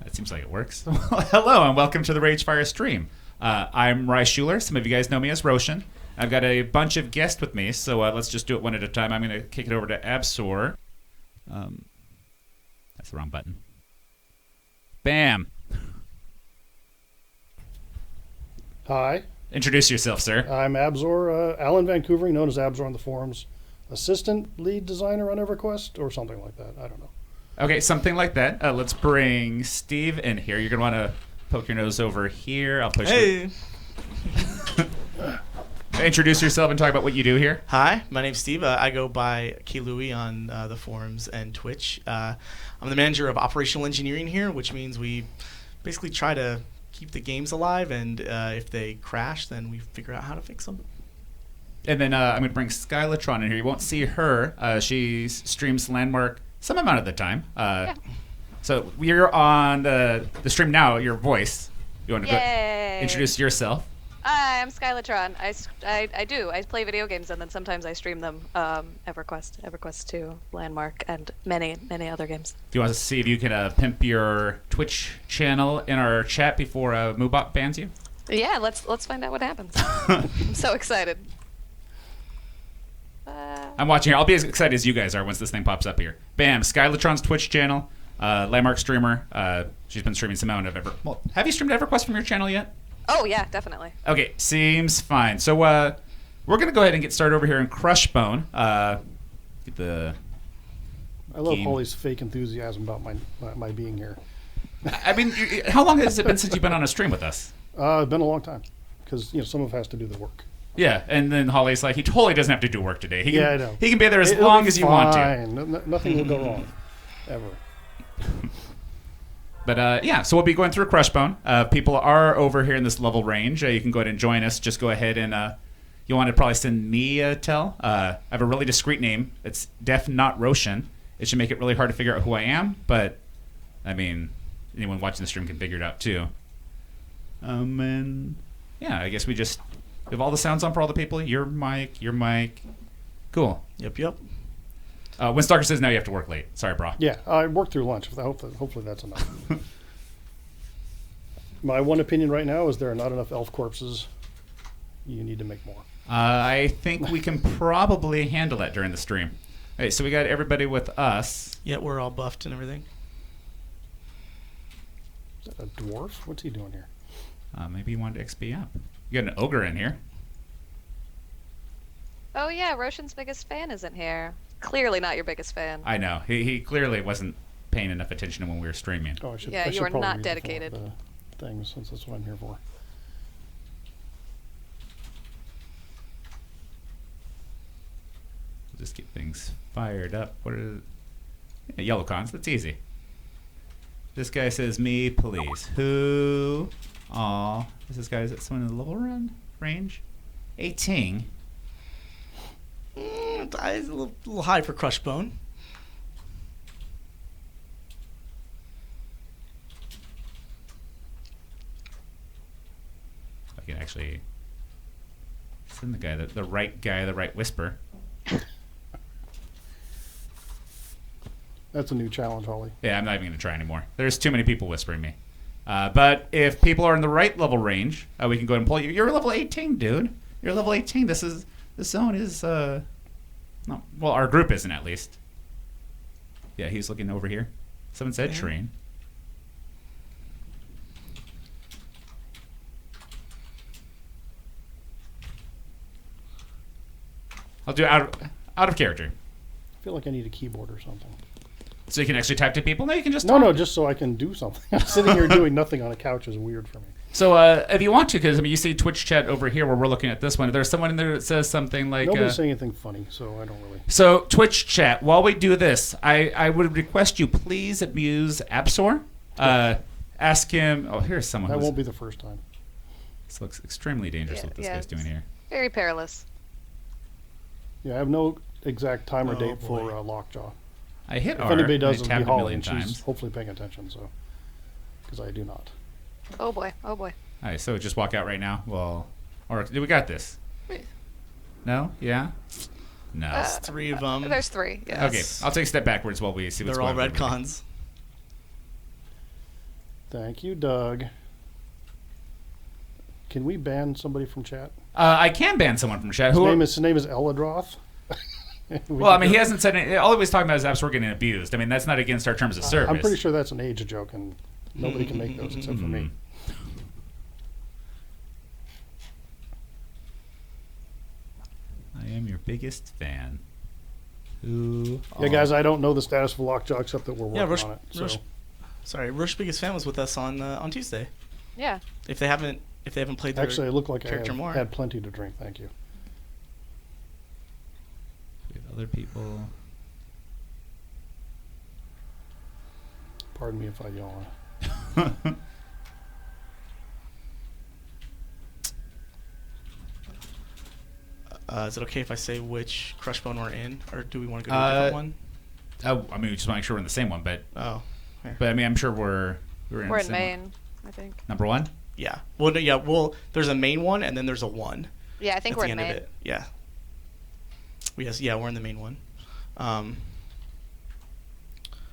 It seems like it works. Hello and welcome to the Ragefire stream. I'm Schueller. Some of you guys know me as Roshen. I've got a bunch of guests with me, so let's just do it one at a time. I'm going to kick it over to Absor. That's the wrong button. Bam. Hi. Introduce yourself, sir. I'm Absor, Alan VanCouvering, known as Absor on the forums. Assistant lead designer on EverQuest, or something like that. I don't know. Okay, something like that. Let's bring Steve in here. You're going to want to poke your nose over here. I'll push you. Introduce yourself and talk about what you do here. Hi, my name's Steve. I go by Kilui on the forums and Twitch. I'm the manager of operational engineering here, which means we basically try to keep the games alive, and if they crash, then we figure out how to fix them. And then I'm going to bring Skylatron in here. You won't see her. She streams Landmark some amount of the time. Yeah. So you're on the stream now, your voice. You want to go introduce yourself? Hi, I'm Skylatron. I do. I play video games and then sometimes I stream them. EverQuest 2, Landmark, and many other games. Do you want to see if you can pimp your Twitch channel in our chat before Moobot bans you? Yeah, let's find out what happens. I'm so excited. I'm watching here. I'll be as excited as you guys are once this thing pops up here. Bam! Skylatron's Twitch channel, Landmark streamer. She's been streaming some amount of Well, have you streamed EverQuest from your channel yet? Oh yeah, definitely. Okay, seems fine. So we're gonna go ahead and get started over here in Crushbone. Get the. I love Holly's fake enthusiasm about my being here. I mean, how long has it been since you've been on a stream with us? It's been a long time, because some of us has to do the work. Yeah, and then Holly's like, he totally doesn't have to do work today. I know. He can be there as long as you want to. Nothing will go wrong, ever. But yeah, so we'll be going through Crushbone. People are over here in this level range. You can go ahead and join us. Just go ahead and you want to probably send me a tell. I have a really discreet name. It's Def Not Roshen. It should make it really hard to figure out who I am, but I mean, anyone watching the stream can figure it out too. And yeah, I guess we have all the sounds on for all the people. Your mic. Cool. Yep. When Stalker says now you have to work late. Sorry, bro. Yeah, I worked through lunch. Hopefully that's enough. My one opinion right now is there are not enough elf corpses. You need to make more. I think we can probably handle that during the stream. Okay, so we got everybody with us. Yeah, we're all buffed and everything. Is that a dwarf? What's he doing here? Maybe he wanted to XP up. You got an ogre in here. Oh yeah, Roshen's biggest fan isn't here. Clearly not your biggest fan. I know. He clearly wasn't paying enough attention when we were streaming. Oh, I should you are probably not read dedicated. The things, since that's what I'm here for. We'll just get things fired up. What are yellow cons? That's easy. This guy says me, please. Who? Aw. Is this guy? Is it someone in the level range? 18. It's a little high for Crushbone. I can actually send the guy, the right whisper. That's a new challenge, Holly. Yeah, I'm not even going to try anymore. There's too many people whispering me. But if people are in the right level range, we can go ahead and pull you. You're level 18, dude. You're level 18. This zone is no. Well, our group isn't, at least. Yeah, he's looking over here. Someone said train. I'll do out of character. I feel like I need a keyboard or something. So you can actually type to people? No, you can just No, just so I can do something. Sitting here doing nothing on a couch is weird for me. So if you want to, because I mean, you see Twitch chat over here where we're looking at this one. There's someone in there that says something like. Nobody's saying anything funny, so I don't really. So Twitch chat. While we do this, I would request you please abuse Absor. Ask him. Oh, here's someone. That won't be the first time. This looks extremely dangerous. What this guy's doing here. Very perilous. Yeah, I have no exact time or date boy. for Lockjaw. I hit If R. anybody does, and it'll I be tabbed a Holly, million and she's times. hopefully paying attention. So, because I do not. Oh boy. Oh boy. All right, so just walk out right now. Well, or we got this. No? Yeah? No. There's 3 of them. There's 3. Yeah. Okay, I'll take a step backwards while we see what's They're all going on. red cons. Thank you, Doug. Can we ban somebody from chat? I can ban someone from chat. His name is Eladroth. Well, I mean, he hasn't said anything. All he was talking about is Absor getting abused. I mean, that's not against our terms of service. I'm pretty sure that's an age joke, and nobody can make those except for me. I am your biggest fan. Who? Yeah, guys, I don't know the status of Lockjaw except that we're working on it. So. Roche's biggest fan was with us on Tuesday. Yeah. If they haven't played their Actually, I look like I character have more. had plenty to drink. Thank you. We have other people. Pardon me if I yawn. Is it okay if I say which Crushbone we're in, or do we want to go to a different one? Oh, I mean, we just want to make sure we're in the same one, but Oh, here. I mean, I'm sure we're in. We're the in same Maine, one. I think. Number 1. Yeah. Well, no, yeah. Well, there's a main one, and then there's a 1. Yeah, I think at we're the in end Maine. of it. Yeah. Yes. Yeah, we're in the main one.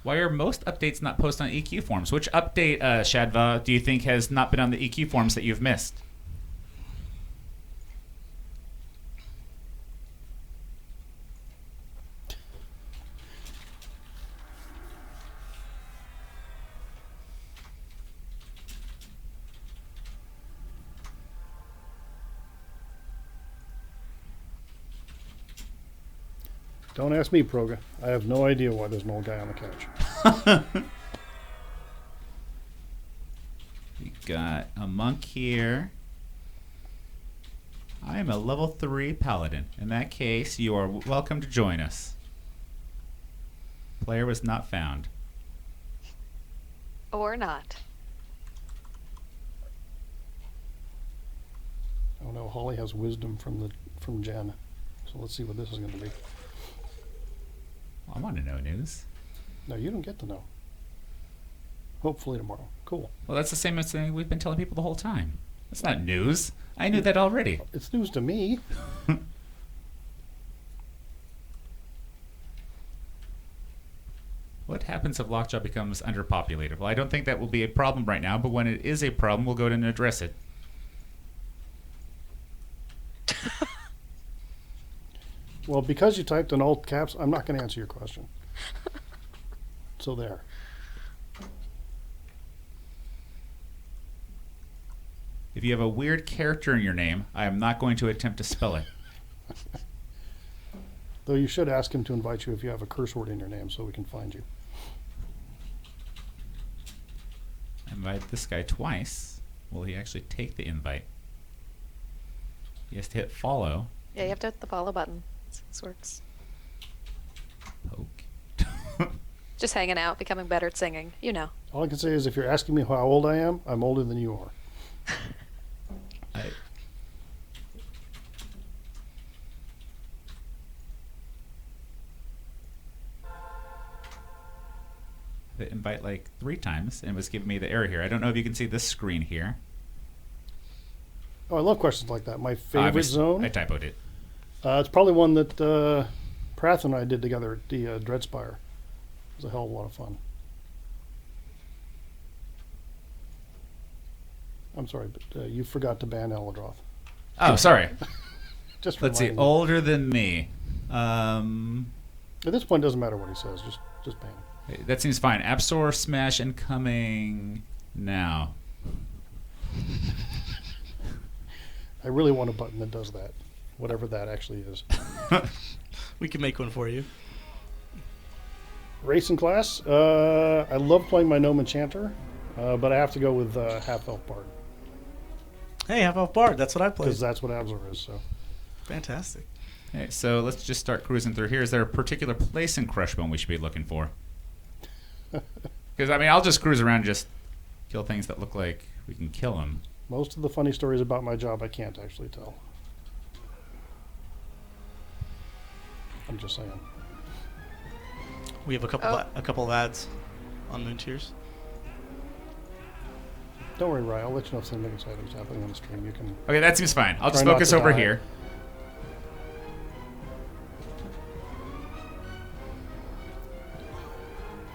Why are most updates not posted on EQ forums? Which update, Shadva, do you think has not been on the EQ forums that you've missed? Don't ask me, Proga. I have no idea why there's an old guy on the couch. We got a monk here. I am a level 3 paladin. In that case, you are welcome to join us. Player was not found. Or not. Oh no, Holly has wisdom from Jen. So let's see what this is going to be. I want to know news. No, you don't get to know. Hopefully tomorrow. Cool. Well, that's the same as thing we've been telling people the whole time. That's not news. I knew that already. It's news to me. What happens if Lockjaw becomes underpopulated? Well, I don't think that will be a problem right now, but when it is a problem, we'll go ahead and address it. Well, because you typed in alt caps, I'm not going to answer your question. So there. If you have a weird character in your name, I am not going to attempt to spell it. Though you should ask him to invite you if you have a curse word in your name so we can find you. I invite this guy twice. Will he actually take the invite? He has to hit follow. Yeah, you have to hit the follow button. This works. Poke. Just hanging out, becoming better at singing. You know. All I can say is if you're asking me how old I am, I'm older than you are. The invite like 3 times and it was giving me the error here. I don't know if you can see this screen here. Oh, I love questions like that. My favorite zone. I typoed it. It's probably one that Prath and I did together at the Dreadspire. It was a hell of a lot of fun. I'm sorry, but you forgot to ban Eladroth. Oh, sorry. Just Let's see. reminding you. Older than me. At this point, it doesn't matter what he says. Just ban him. That seems fine. Absor smash incoming now. I really want a button that does that, whatever that actually is. We can make one for you. Race and class. I love playing my Gnome Enchanter, but I have to go with Half Elf Bard. Hey, half elf bard. That's what I play. Because that's what Absor is. So Fantastic. Okay, so let's just start cruising through here. Is there a particular place in Crushbone we should be looking for? Because, I mean, I'll just cruise around and just kill things that look like we can kill them. most of the funny stories about my job I can't actually tell. I'm just saying. We have a couple of ads on Moon Tears. Don't worry, Ryan. I'll let you know if something exciting is happening on the stream. You can. Okay, that seems fine. I'll just Try not focus to over die. here.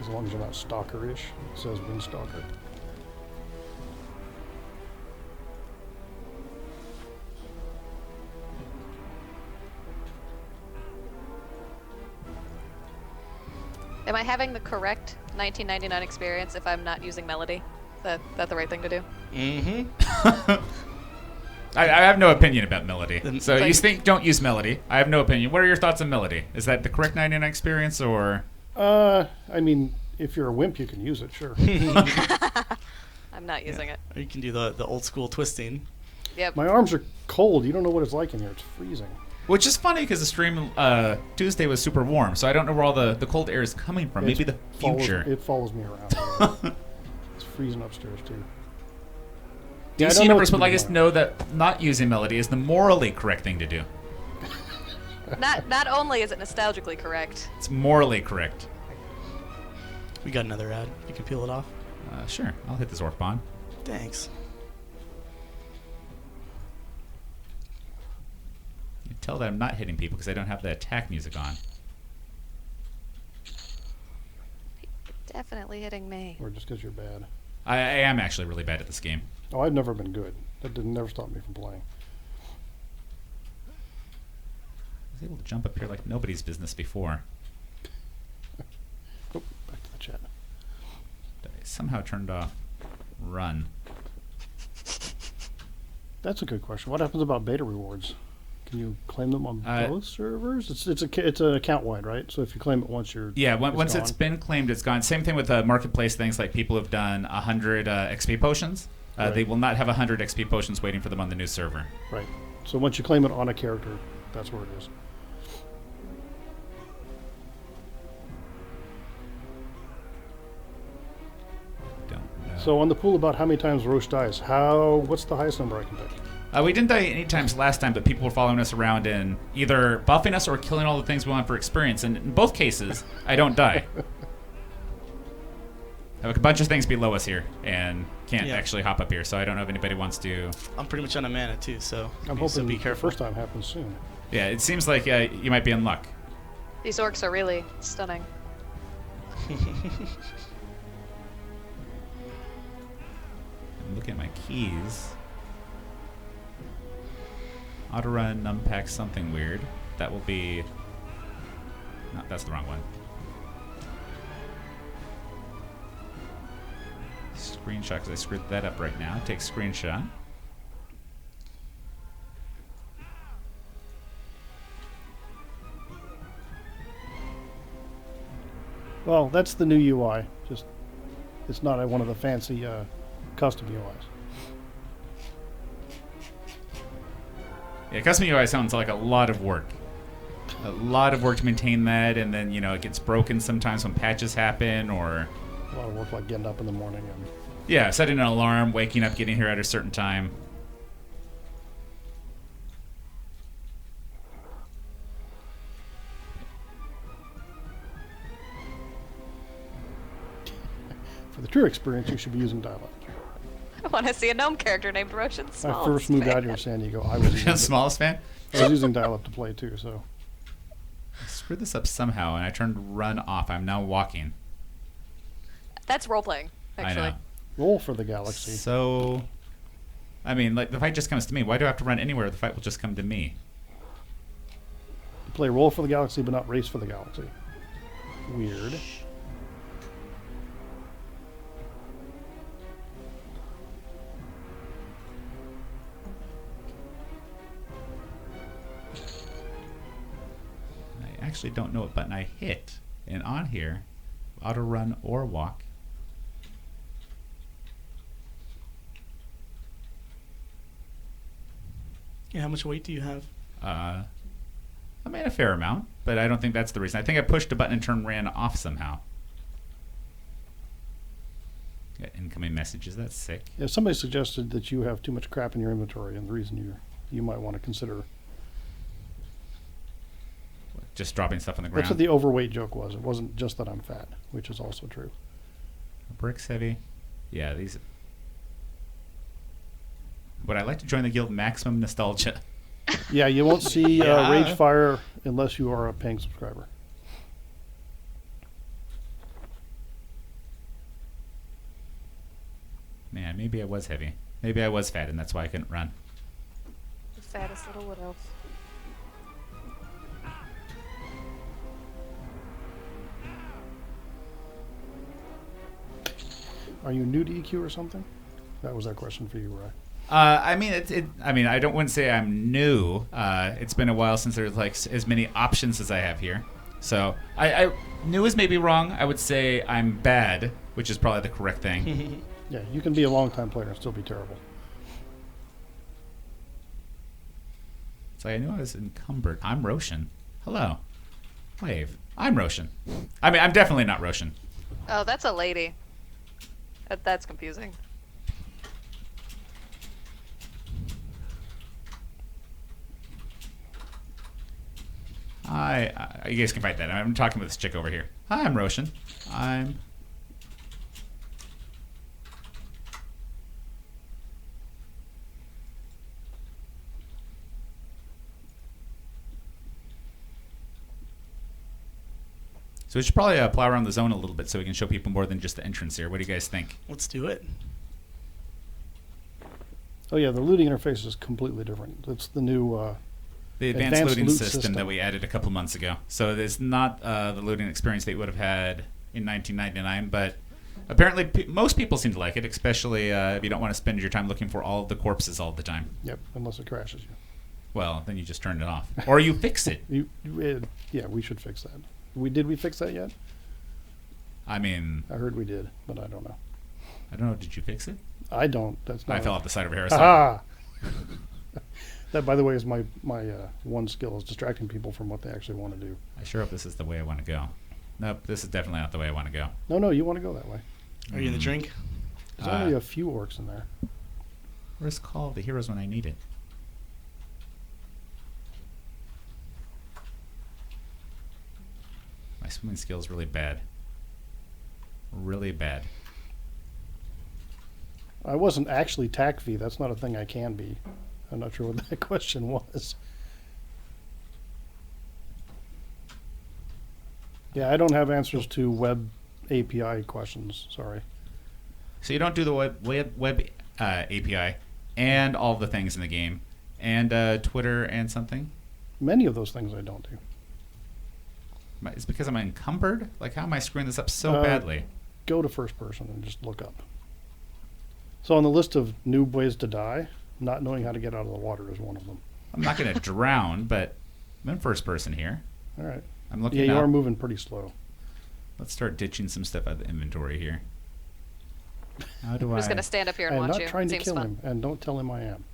As long as you're not stalker-ish. It says Windstalker. Am I having the correct 1999 experience if I'm not using Melody? Is that the right thing to do? Mm-hmm. I have no opinion about Melody. Then- So you Thank- think don't use Melody. I have no opinion. What are your thoughts on Melody? Is that the correct 99 experience or... I mean, if you're a wimp, you can use it, sure. I'm not using it. Or you can do the old school twisting. Yep. My arms are cold. You don't know what it's like in here. It's freezing. Which is funny because the stream Tuesday was super warm, so I don't know where all the cold air is coming from. Maybe the future. It follows me around. It's freezing upstairs, too. Yeah, I DC don't know Universe what's would like going us to on. know that not using Melody is the morally correct thing to do. Not only is it nostalgically correct, It's morally correct. We got another ad. You can peel it off. Sure, I'll hit this Orc Bond. Thanks. You can tell that I'm not hitting people because I don't have the attack music on. definitely hitting me. Or just because you're bad. I am actually really bad at this game. Oh, I've never been good. That didn't never stop me from playing. I was able to jump up here like nobody's business before. Oh, back to the chat. I somehow turned off run. That's a good question. What happens about beta rewards? Can you claim them on both servers? It's an account wide, right? So if you claim it once, Yeah, it's once gone. it's been claimed, it's gone. Same thing with marketplace things like people have done 100 XP potions. Right. They will not have 100 XP potions waiting for them on the new server. Right. So once you claim it on a character, that's where it is. Don't know. So on the pool about how many times Roche dies, what's the highest number I can pick? We didn't die any times last time, but people were following us around and either buffing us or killing all the things we want for experience. And in both cases, I don't die. I have a bunch of things below us here and can't actually hop up here, so I don't know if anybody wants to... I'm pretty much on a mana too, so I'm so hoping be the careful. first time happens soon. Yeah, it seems like you might be in luck. These orcs are really stunning. I'm looking at my keys. Auto run, numpack, something weird. That will be... No, that's the wrong one. Screenshot, because I screwed that up right now. Take screenshot. Well, that's the new UI. Just it's not one of the fancy custom UIs. Yeah, custom UI sounds like a lot of work. A lot of work to maintain that, and then, it gets broken sometimes when patches happen, or... A lot of work like getting up in the morning and Yeah, setting an alarm, waking up, getting here at a certain time. for the true experience, you should be using dial-up. I want to see a gnome character named Roshen. When I first moved out here in San Diego, I was Smallest fan? using dial-up to play too. So I screwed this up somehow, and I turned run off. I'm now walking. That's role playing, actually. I know. roll for the galaxy. So, I mean, like, the fight just comes to me. Why do I have to run anywhere? The fight will just come to me. You play roll for the galaxy, but not race for the galaxy. Weird. I actually don't know what button I hit. And on here, auto run or walk. Yeah, how much weight do you have? I made a fair amount, but I don't think that's the reason. I think I pushed a button and turned ran off somehow. Got incoming messages. That's sick. Yeah, somebody suggested that you have too much crap in your inventory, and the reason you might want to consider. Just dropping stuff on the ground. That's what the overweight joke was. It wasn't just that I'm fat, which is also true. Bricks heavy. Yeah, these. Would I like to join the guild Maximum Nostalgia? Yeah, you won't see Yeah. Ragefire unless you are a paying subscriber. Man, maybe I was heavy. Maybe I was fat, and that's why I couldn't run. The fattest little wood elf. Are you new to EQ or something? That was that question for you, Rye. I mean, I wouldn't say I'm new. It's been a while since there's like as many options as I have here. So I new is maybe wrong. I would say I'm bad, which is probably the correct thing. Yeah, you can be a long-time player and still be terrible. It's like I knew I was encumbered. I'm Roshen. Hello. Wave. I'm Roshen. I mean, I'm definitely not Roshen. Oh, that's a lady. That's confusing. You guys can fight that. I'm talking with this chick over here. Hi, I'm Roshen. So we should probably plow around the zone a little bit so we can show people more than just the entrance here. What do you guys think? Let's do it. Oh yeah, the looting interface is completely different. It's the new The advanced looting loot system that we added a couple months ago. So it's not the looting experience that you would have had in 1999, but apparently most people seem to like it, especially if you don't want to spend your time looking for all of the corpses all the time. Yep, unless it crashes you. Well, then you just turned it off. Or you fix it. Yeah, we should fix that. Did we fix that yet? I mean, I heard we did, but I don't know. I don't know. Did you fix it? I don't. That's not. I fell off the side over here. Aha! That, by the way, is my one skill is distracting people from what they actually want to do. I sure hope this is the way I want to go. Nope, this is definitely not the way I want to go. No, you want to go that way. Are you in the drink? There's only a few orcs in there. Where's Call of the Heroes when I need it? My swimming skill is really bad. Really bad. I wasn't actually TACV. That's not a thing I can be. I'm not sure what that question was. Yeah, I don't have answers to web API questions. Sorry. So you don't do the web API and all the things in the game, and Twitter and something? Many of those things I don't do. It's because I'm encumbered? Like, how am I screwing this up so badly? Go to first person and just look up. So on the list of noob ways to die, not knowing how to get out of the water is one of them. I'm not going to drown, but I'm in first person here. All right. I'm looking Yeah, you up. are moving pretty slow. Let's start ditching some stuff out of the inventory here. How do I'm just I... gonna stand up here and I'm watch not you. trying to Seems kill fun. him, and don't tell him I am.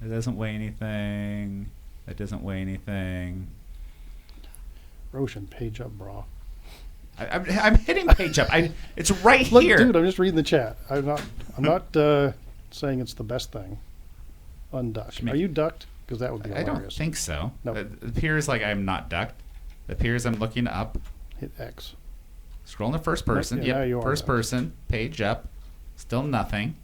That doesn't weigh anything. That doesn't weigh anything. Roshen, page up, brah. I'm hitting page up. It's right Look, here. dude, I'm just reading the chat. I'm not saying it's the best thing. Unducked. Are you ducked? Because that would be I hilarious. don't think so. Nope. It appears like I'm not ducked. It appears I'm looking up. Hit X. Scrolling to first person. Yeah, now you Yep, are first ducked. person. Page up. Still nothing.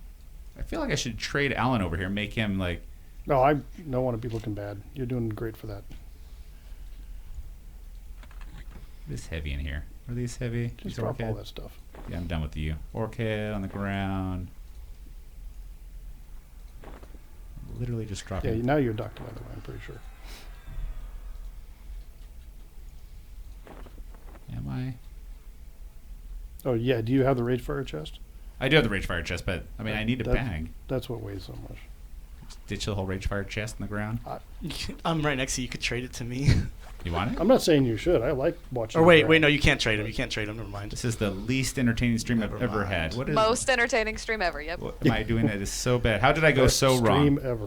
I feel like I should trade Alan over here. Make him like... No, I don't want to be looking bad. You're doing great for that. It is heavy in here. Are these heavy? Just These drop all orchid? that stuff. Yeah, I'm done with you. Orchid on the ground. Literally just Yeah, dropping. now you're ducked, by the way, I'm pretty sure. Am I? Oh, yeah. Do you have the Ragefire chest? I do have the Ragefire chest, but I mean, I need a That- bag. That's what weighs so much. Just ditch the whole Ragefire chest in the ground. I'm right next to you. You could trade it to me. You want it? I'm not saying you should. I like watching. Or the wait, ground. no, you can't trade him. You can't trade him. Never mind. This is the least entertaining stream I've Never ever mind. had. What is Most entertaining stream ever. Yep. What am I doing? That is so bad. How did I go Best so stream wrong? ever.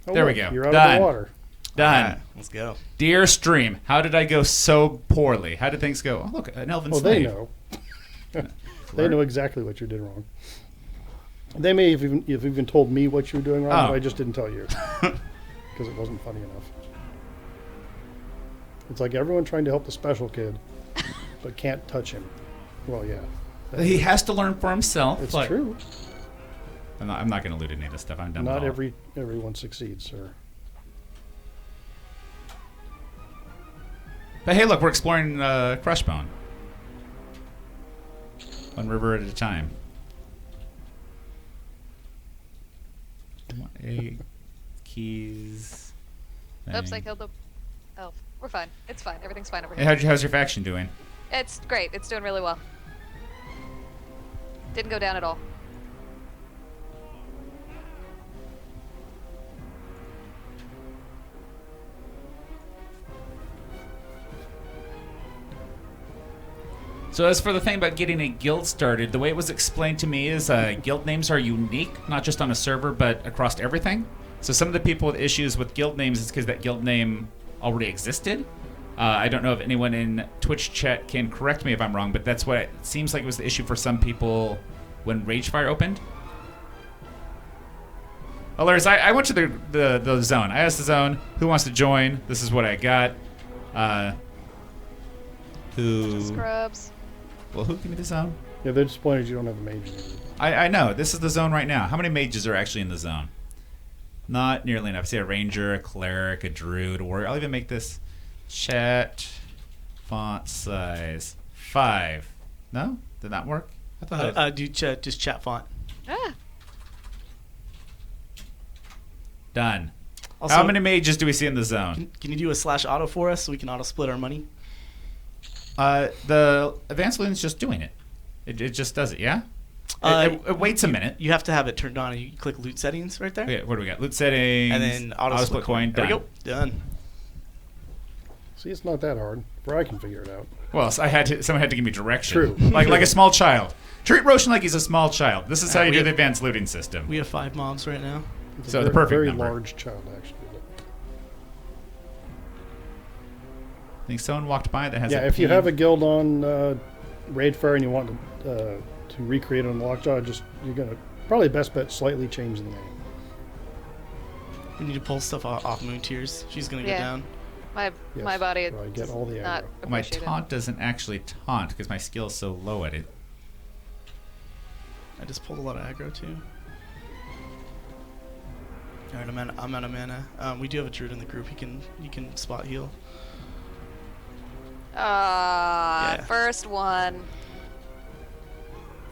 Oh, There we look, go. You're out Done. of the water. Done. All right, let's go. Dear stream, how did I go so poorly? How did things go? Oh, look, an elven Oh, they slave. know. They know exactly what you did wrong. They may have even told me what you were doing wrong, Oh. but I just didn't tell you because it wasn't funny enough. It's like everyone trying to help the special kid, but can't touch him. Well, yeah, He has to learn for himself. it's Like, true. I'm not going to loot any of this stuff. I'm done Not with all. everyone succeeds, sir. But hey, look, we're exploring Crushbone. One river at a time. Eight keys. Oops, I thing. killed the elf. We're fine. It's fine. Everything's fine over Hey, here. how's your faction doing? It's great. It's doing really well. Didn't go down at all. So as for the thing about getting a guild started, the way it was explained to me is guild names are unique, not just on a server, but across everything. So some of the people with issues with guild names is because that guild name already existed. I don't know if anyone in Twitch chat can correct me if I'm wrong, but that's what it seems like it was the issue for some people when Ragefire opened. Oh, Lars, I went to the zone. I asked the zone, who wants to join? This is what I got. Who... Scrubs. Well, who gave me the zone? Yeah, they're disappointed you don't have a mage in your group. I know. This is the zone right now. How many mages are actually in the zone? Not nearly enough. Say a ranger, a cleric, a druid, a warrior. I'll even make this chat font size 5. No? Did that work? I thought it was... Just chat font. Ah. Done. Also, How many mages do we see in the zone? Can you do a /auto for us so we can auto split our money? The advanced luna's just doing it. It just does it, yeah? It waits a minute. You have to have it turned on. You click loot settings right there. Okay, what do we got? Loot settings. And then auto split coin. There Done. we go. Done. See, it's not that hard. Where I can figure it out. Well, so someone had to give me direction. True. like a small child. Treat Roshen like he's a small child. This is how you we do the have- advanced looting system. We have 5 mobs right now. It's So a the very, perfect very number. large child, actually. I think someone walked by that has Yeah, a if you pea. have a guild on Ragefire and you want to recreate it on Lockjaw, you're gonna probably best bet slightly change the name. We need to pull stuff off Moon Tears. She's gonna go Yeah. down. My Yes, body right, get all the not aggro. My appreciated. taunt doesn't actually taunt because my skill's so low at it. I just pulled a lot of aggro too. All right, I'm out of mana. We do have a druid in the group. He can spot heal. Yeah. First one.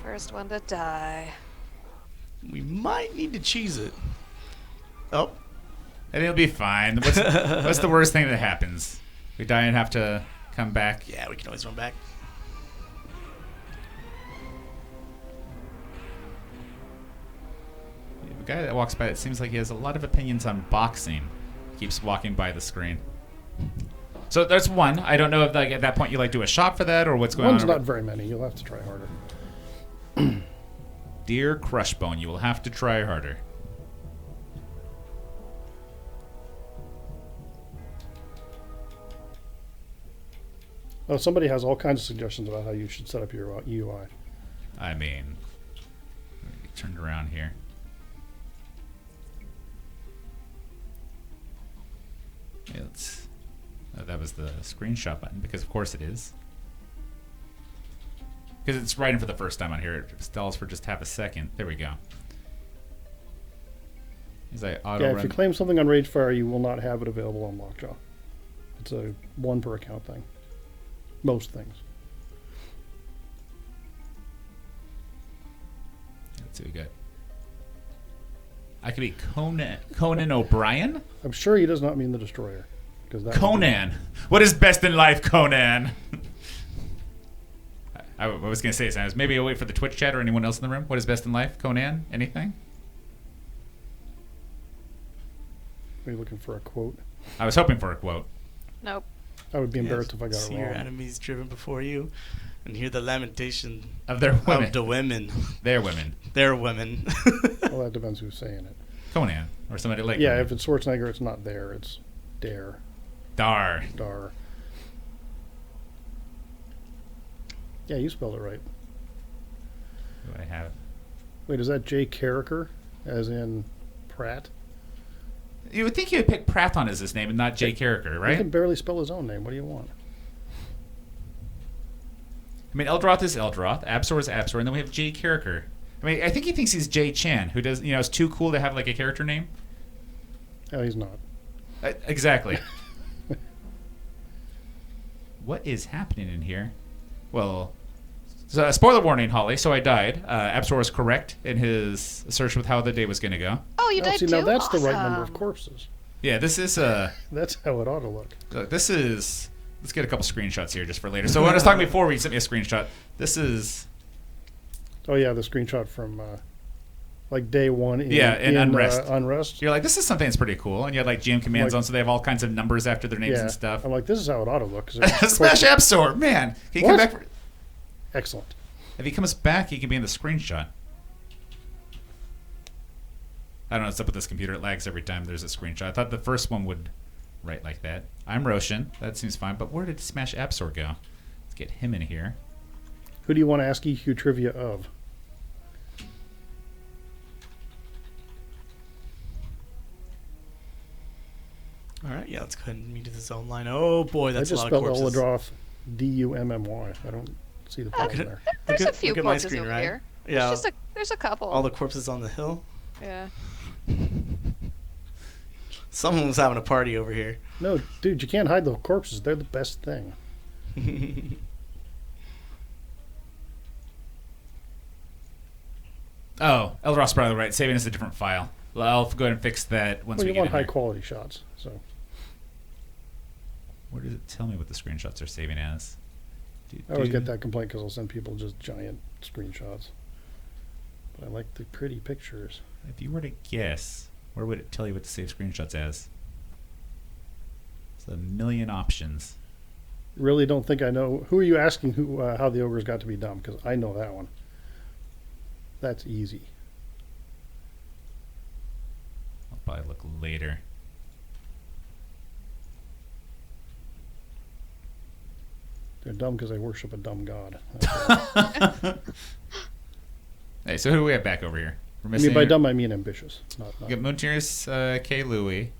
First one to die. We might need to cheese it. Oh, And it'll be fine. What's the worst thing that happens? We die and have to come back. yeah, we can always run back. The guy that walks by, it seems like he has a lot of opinions on boxing. Keeps walking by the screen. So there's one. I don't know if at that point you do a shot for that or what's going One's on. not very many. You'll have to try harder. Dear Crushbone, you will have to try harder. Oh, somebody has all kinds of suggestions about how you should set up your UI. I mean, let me get turned around here. Yeah, that was the screenshot button because of course it is. Because it's writing for the first time on here. It stalls for just half a second. There we go. As I auto Yeah, run. if you claim something on Ragefire, you will not have it available on Lockjaw. It's a 1 per account thing. Most things. Let's see what we got. I could be Conan O'Brien? I'm sure he does not mean the Destroyer. Because that Conan. What is best in life, Conan? I was going to say something. Maybe I'll wait for the Twitch chat or anyone else in the room. What is best in life, Conan? Anything? Are you looking for a quote? I was hoping for a quote. Nope. I would be embarrassed if I got See it your wrong. enemies driven before you, and hear the lamentation Of their women. of the women. Their women. Their women. Well, that depends who's saying it. Conan or somebody like Yeah, Conan. if it's Schwarzenegger, it's not there. It's Dare. Dar. Dar. Yeah, you spelled it right. Who do I have? Wait, is that Jay Carricker, as in Pratt? You would think he would pick Prathon as his name and not Jay Carricker, He right? can barely spell his own name. What do you want? I mean, Eldroth is Eldroth, Absor is Absor, and then we have Jay Carricker. I mean, I think he thinks he's Jay Chan, who does, is too cool to have like a character name. Oh, he's not. Exactly. What is happening in here? Well, so, spoiler warning, Holly. So I died. Absor was correct in his search with how the day was going to go. Oh, you Oh, died see, too? now that's the right number of Awesome. corpses. Yeah, this is That's how it ought to look. this is. Let's get a couple screenshots here just for later. So when I was talking before, we sent me a screenshot. This is Oh yeah, the screenshot from like day one. In Unrest. Unrest. You're like, this is something that's pretty cool, and you had like GM commands Like- on, so they have all kinds of numbers after their names Yeah, and stuff. I'm like, this is how it ought to look. 'Cause it's Smash Absor, man. Can you come What? back? Excellent. If he comes back, he can be in the screenshot. I don't know what's up with this computer. It lags every time there's a screenshot. I thought the first one would write like that. I'm Roshen. That seems fine. But where did Smash Absor go? Let's get him in here. Who do you want to ask EQ trivia of? All right, yeah, let's go ahead and meet the zone line. Oh boy, that's I a just lot of spelled corpses. Oladroth D-U-M-M-Y. I don't see the problem Okay. there. There's Look a at- few look at my corpses screen, over right? here. Yeah, There's a couple. all the corpses on the hill. Yeah. Someone was having a party over here. No, dude, you can't hide the corpses. They're the best thing. Oh, Eldroth's probably right. Saving is a different file. Well, I'll go ahead and fix that once Well, we you get want in high there. quality shots. So Where does it tell me what the screenshots are saving as? I always get that complaint because I'll send people just giant screenshots. But I like the pretty pictures. If you were to guess, where would it tell you what to save screenshots as? It's a million options. Really don't think I know. Who are you asking who how the ogres got to be dumb? Because I know that one. That's easy. I'll probably look later. They're dumb because they worship a dumb god. That's all. Hey, so who do we have back over here? We're I missing. mean, by dumb, I mean ambitious. Not We got Moontears, K. Louie,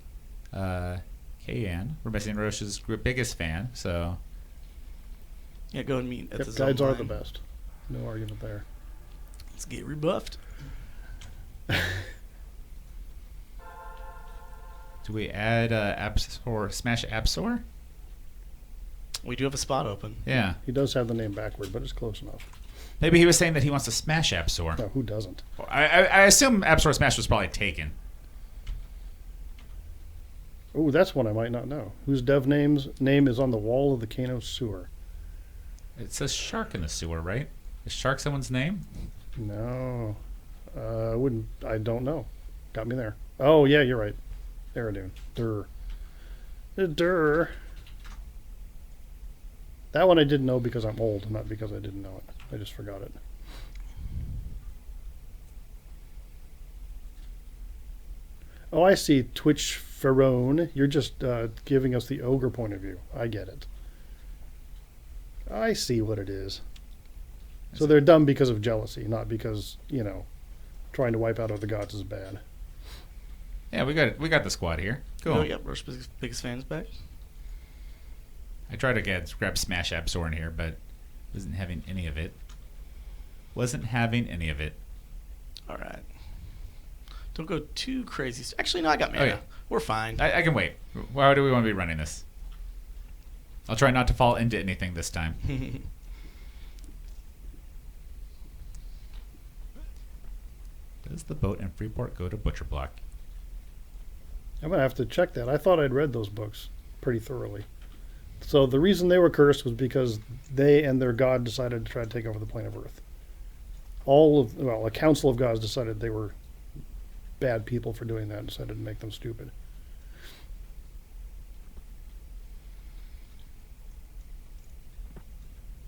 K. Ann. We're missing Roche's biggest fan, so. Yeah, go and meet at Yep, the zone guides are line. the best. No argument there. Let's get rebuffed. Do we add Absor, Smash Absor? We do have a spot open. Yeah. He does have the name backward, but it's close enough. Maybe he was saying that he wants to smash Absor. No, who doesn't? I assume Absor Smash was probably taken. Oh, that's one I might not know. Whose dev name is on the wall of the Kano sewer? It says shark in the sewer, right? Is shark someone's name? No, I wouldn't. I don't know. Got me there. Oh yeah, you're right. Aerodune. Dur. Dur. That one I didn't know because I'm old, not because I didn't know it. I just forgot it. Oh, I see. Twitch Ferone. You're just giving us the ogre point of view. I get it. I see what it is. So they're dumb because of jealousy, not because, trying to wipe out other gods is bad. Yeah, we got the squad here. Cool. Oh, yep, Roche's biggest fan's back. I tried to grab Smash Absor in here, but wasn't having any of it. Wasn't having any of it. All right. Don't go too crazy. Actually, no, I got mana. Okay. We're fine. I can wait. Why do we want to be running this? I'll try not to fall into anything this time. Does the boat in Freeport go to Butcher Block? I'm going to have to check that. I thought I'd read those books pretty thoroughly. So the reason they were cursed was because they and their god decided to try to take over the plane of Earth. A council of gods decided they were bad people for doing that and decided to make them stupid.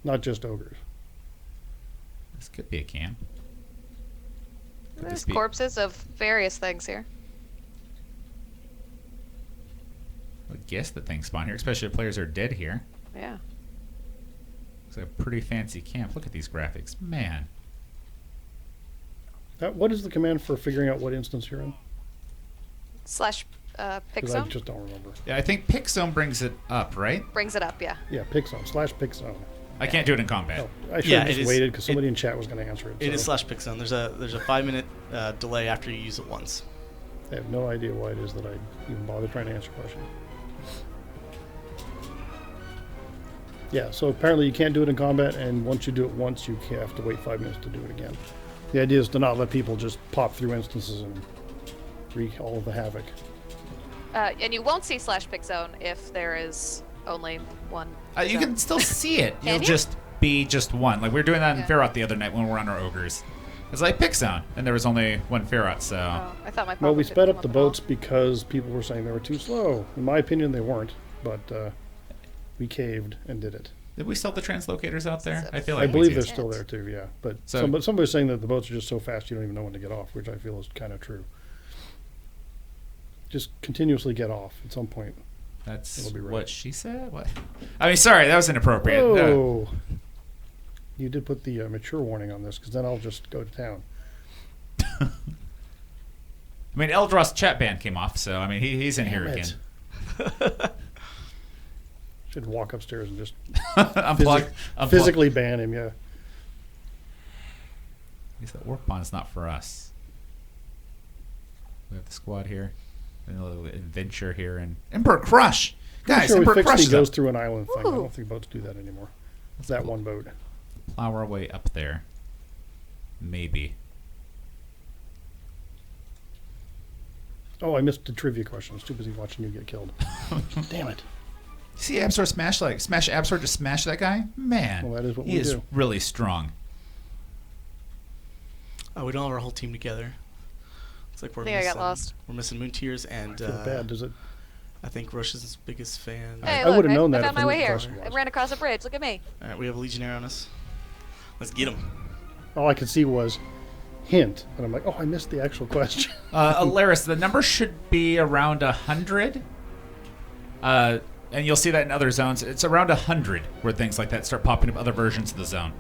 Not just ogres. This could be a can. Could this There's be- corpses of various things here. guess that things spawn here, especially if players are dead here. Yeah. It's a pretty fancy camp. Look at these graphics. Man. What is the command for figuring out what instance you're in? Slash pick Because I zone. just don't remember. Yeah, I think pick zone brings it up, right? Brings it up, yeah. Yeah, pick zone. / pick zone. I can't do it in combat. Oh, I should Yeah, have it just is- waited because somebody it- in chat was going to answer it. It is so /pick zone. There's a 5-minute delay after you use it once. I have no idea why it is that I even bother trying to answer a question. Yeah, so apparently you can't do it in combat, and once you do it once, you have to wait 5 minutes to do it again. The idea is to not let people just pop through instances and wreak all of the havoc. And you won't see / pick zone if there is only one. You zone. can still see it. Can It'll you? just be just one. Like we were doing that in Yeah. Ferrot the other night when we were on our ogres. It's like pick zone, and there was only one Ferrot, so Oh, I thought my Well, we pop-up sped didn't up the come at all. boats because people were saying they were too slow. In my opinion, they weren't, but we caved and did it. did we still have the translocators out there? Is it I feel I like we believe did. they're still there too, yeah. But So- somebody was saying that the boats are just so fast you don't even know when to get off, which I feel is kind of true. Just continuously get off at some point. That's It'll be right. what she said. What? I mean, sorry, that was inappropriate. Whoa! You did put the mature warning on this, because then I'll just go to town. I mean, Eldros chat ban came off, so I mean, he's in here Damn again. it. Should walk upstairs and just Unplug. physically ban him, yeah. I guess that work bond is not for us. We have the squad here, and a little adventure here, and Emperor Crush. Pretty Guys, sure we Emperor fixed Crush he is goes up. through an island thing. I Ooh. don't think boats do that anymore. It's that one boat. Plow our way up there. Maybe. Oh, I missed the trivia question. I was too busy watching you get killed. Damn it. See Absor smash Absor just smash that guy? Man. Well, that is what he we is do. really strong. We don't have our whole team together. Looks like we're I think I missing, got lost. We're missing Moon Tears and I feel bad. Does it? I think Roshen's biggest fan. Hey, I look, would've known that I if found my I way knew here. what the question I was. ran across a bridge. Look at me. All right, we have a Legionnaire on us. Let's get him. All I could see was hint. And I'm like, oh, I missed the actual question. Alaris, the number should be around 100. And you'll see that in other zones. It's around 100 where things like that start popping up, other versions of the zone.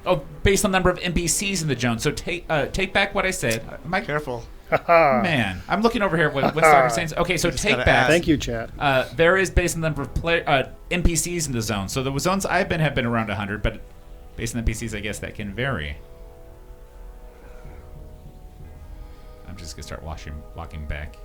Oh, based on the number of NPCs in the zone. So take back what I said. Careful. Man, I'm looking over here. What Starter's saying? Okay, so You just take gotta back. ask. Thank you, chat. There is based on the number of NPCs in the zone. So the zones I've been have been around 100, but based on NPCs, I guess that can vary. I'm just gonna start walking back.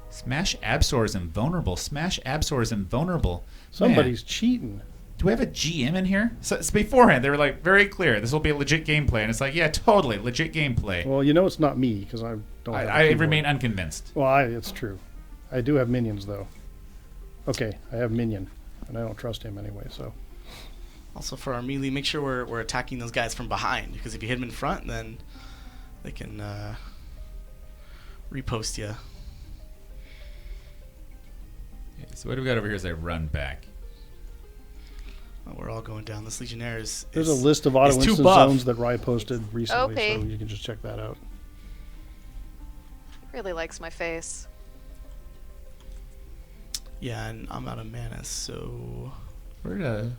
Smash Absor is invulnerable. Smash Absor is invulnerable. Somebody's cheating. Do we have a GM in here? So it's beforehand, they were like very clear. This will be a legit gameplay, and it's like, yeah, totally legit gameplay. Well, you know it's not me because I don't. have a I keyboard. remain unconvinced. Well, it's true. I do have minions though. Okay, I have minion, and I don't trust him anyway. So Also for our melee, make sure we're attacking those guys from behind, because if you hit them in front, then they can repost you. Okay, so what do we got over here as I run back? We're all going down. This Legionnaire is there's a list of auto it's too instance buff. zones that Rye posted recently, OP. so you can just check that out. Really likes my face. Yeah, and I'm out of mana, so Where'd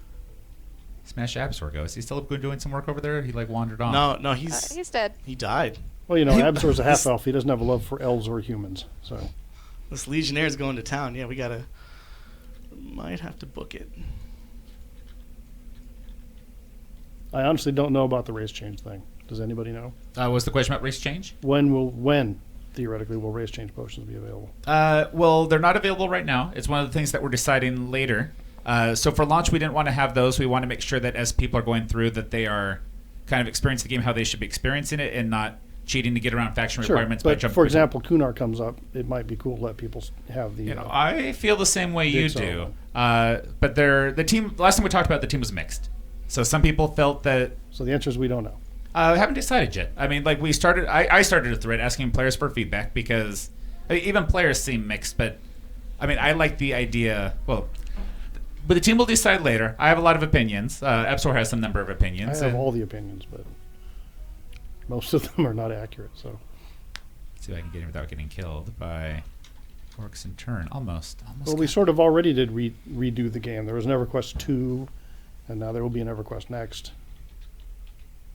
Smash Absor go? Is he still doing some work over there? He like wandered off. no, he's He's dead. he died. Well, you know, Absor's a half elf. He doesn't have a love for elves or humans. So This Legionnaire's going to town. Yeah, we might have to book it. I honestly don't know about the race change thing. Does anybody know? Was the question about race change? When theoretically will race change potions be available? Well, they're not available right now. It's one of the things that we're deciding later. So for launch, we didn't want to have those. We want to make sure that as people are going through, that they are kind of experiencing the game how they should be experiencing it, and not cheating to get around faction Sure, requirements by but jumping. for example, Kunar comes up. It might be cool to let people have the. You know, I feel the same way you Jigsaw do. one. But the team. Last time we talked about, the team was mixed. So some people felt that. So the answer is we don't know. Haven't decided yet. I mean, like we started. I started a thread asking players for feedback because even players seem mixed. But I mean, I like the idea. Well, but the team will decide later. I have a lot of opinions. Absor has some number of I opinions. have and- all the opinions, but most of them are not accurate. So Let's see if I can get him without getting killed by orcs in turn. Almost. well, we sort of already did redo the game. There was an EverQuest 2, and now there will be an EverQuest next.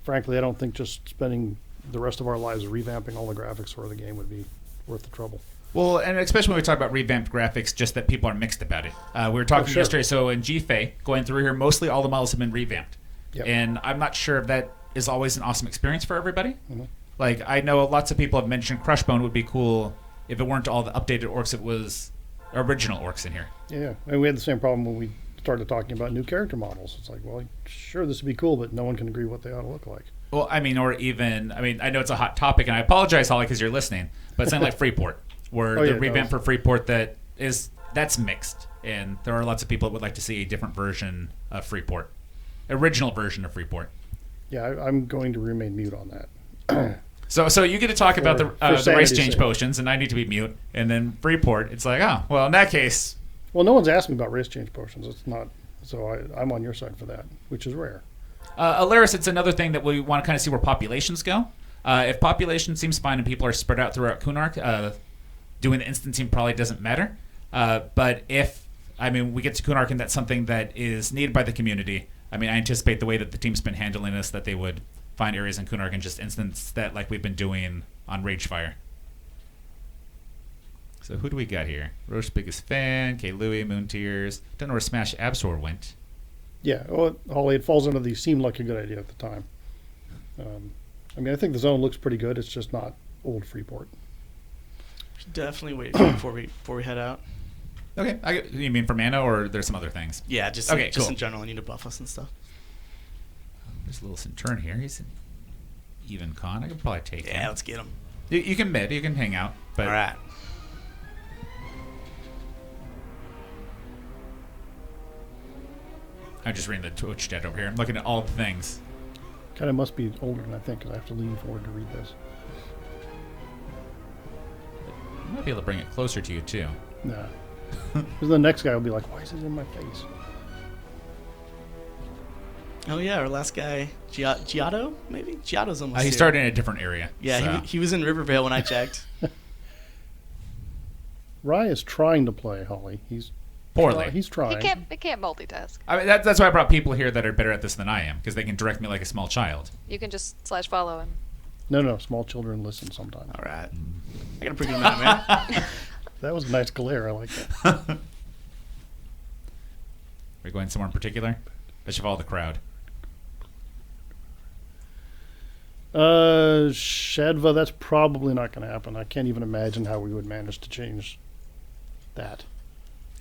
Frankly, I don't think just spending the rest of our lives revamping all the graphics for the game would be worth the trouble. Well, and especially when we talk about revamped graphics, just that people are mixed about it. We were talking sure. yesterday, so in GFA, going through here, mostly all the models have been revamped. Yep. And I'm not sure if that is always an awesome experience for everybody. Mhm. Like, I know lots of people have mentioned Crushbone would be cool if it weren't all the updated orcs, it was original orcs in here. Yeah, and we had the same problem when we started talking about new character models. It's like, well, sure, this would be cool, but no one can agree what they ought to look like. Well, I mean, or even, I know it's a hot topic, and I apologize, Holly, because you're listening, but something like Freeport, where Oh, the yeah, revamp for Freeport that's mixed, and there are lots of people that would like to see a different version of Freeport, original version of Freeport. Yeah, I'm going to remain mute on that. So you get to talk about the race sanity's change sake. potions, and I need to be mute, and then Freeport, it's like, oh, well, in that case, Well, no one's asked me about race change potions. It's not, so I'm on your side for that, which is rare. Alaris, it's another thing that we want to kind of see where populations go. If population seems fine and people are spread out throughout Kunark, doing the instancing probably doesn't matter. But if, we get to Kunark and that's something that is needed by the community, I anticipate the way that the team's been handling this, that they would find areas in Kunark and just instance that like we've been doing on Ragefire. So who do we got here? Roche biggest fan, K. Louie, Moon Tears. Don't know where Smash Absor went. Yeah, well, Holly, it falls into the seemed like a good idea at the time. I think the zone looks pretty good. It's just not old Freeport. Should definitely wait before we head out. Okay, you mean for mana or there's some other things? Yeah, just cool. in general, I need to buff us and stuff. There's a little Centurion here. He's an even con. I could probably take him. Yeah, let's get him. You can mid. You can hang out. But All right. I'm just reading the Twitch chat over here. I'm looking at all the things. Kind of must be older than I think because I have to lean forward to read this. I might be able to bring it closer to you, too. Nah. Because the next guy will be like, why is it in my face? Oh yeah, our last guy, Giotto, maybe? Giotto's almost He here. started in a different area. Yeah, so. he was in Rivervale when I checked. Rye is trying to play, Holly. He's Poorly. He's trying. He can't multitask. That's why I brought people here that are better at this than I am, because they can direct me like a small child. You can just /follow and No, small children listen sometimes. All right. I got a pretty good amount, man. That was a nice glare. I like that. Are we going somewhere in particular? I should follow the crowd. Shadva, that's probably not going to happen. I can't even imagine how we would manage to change that.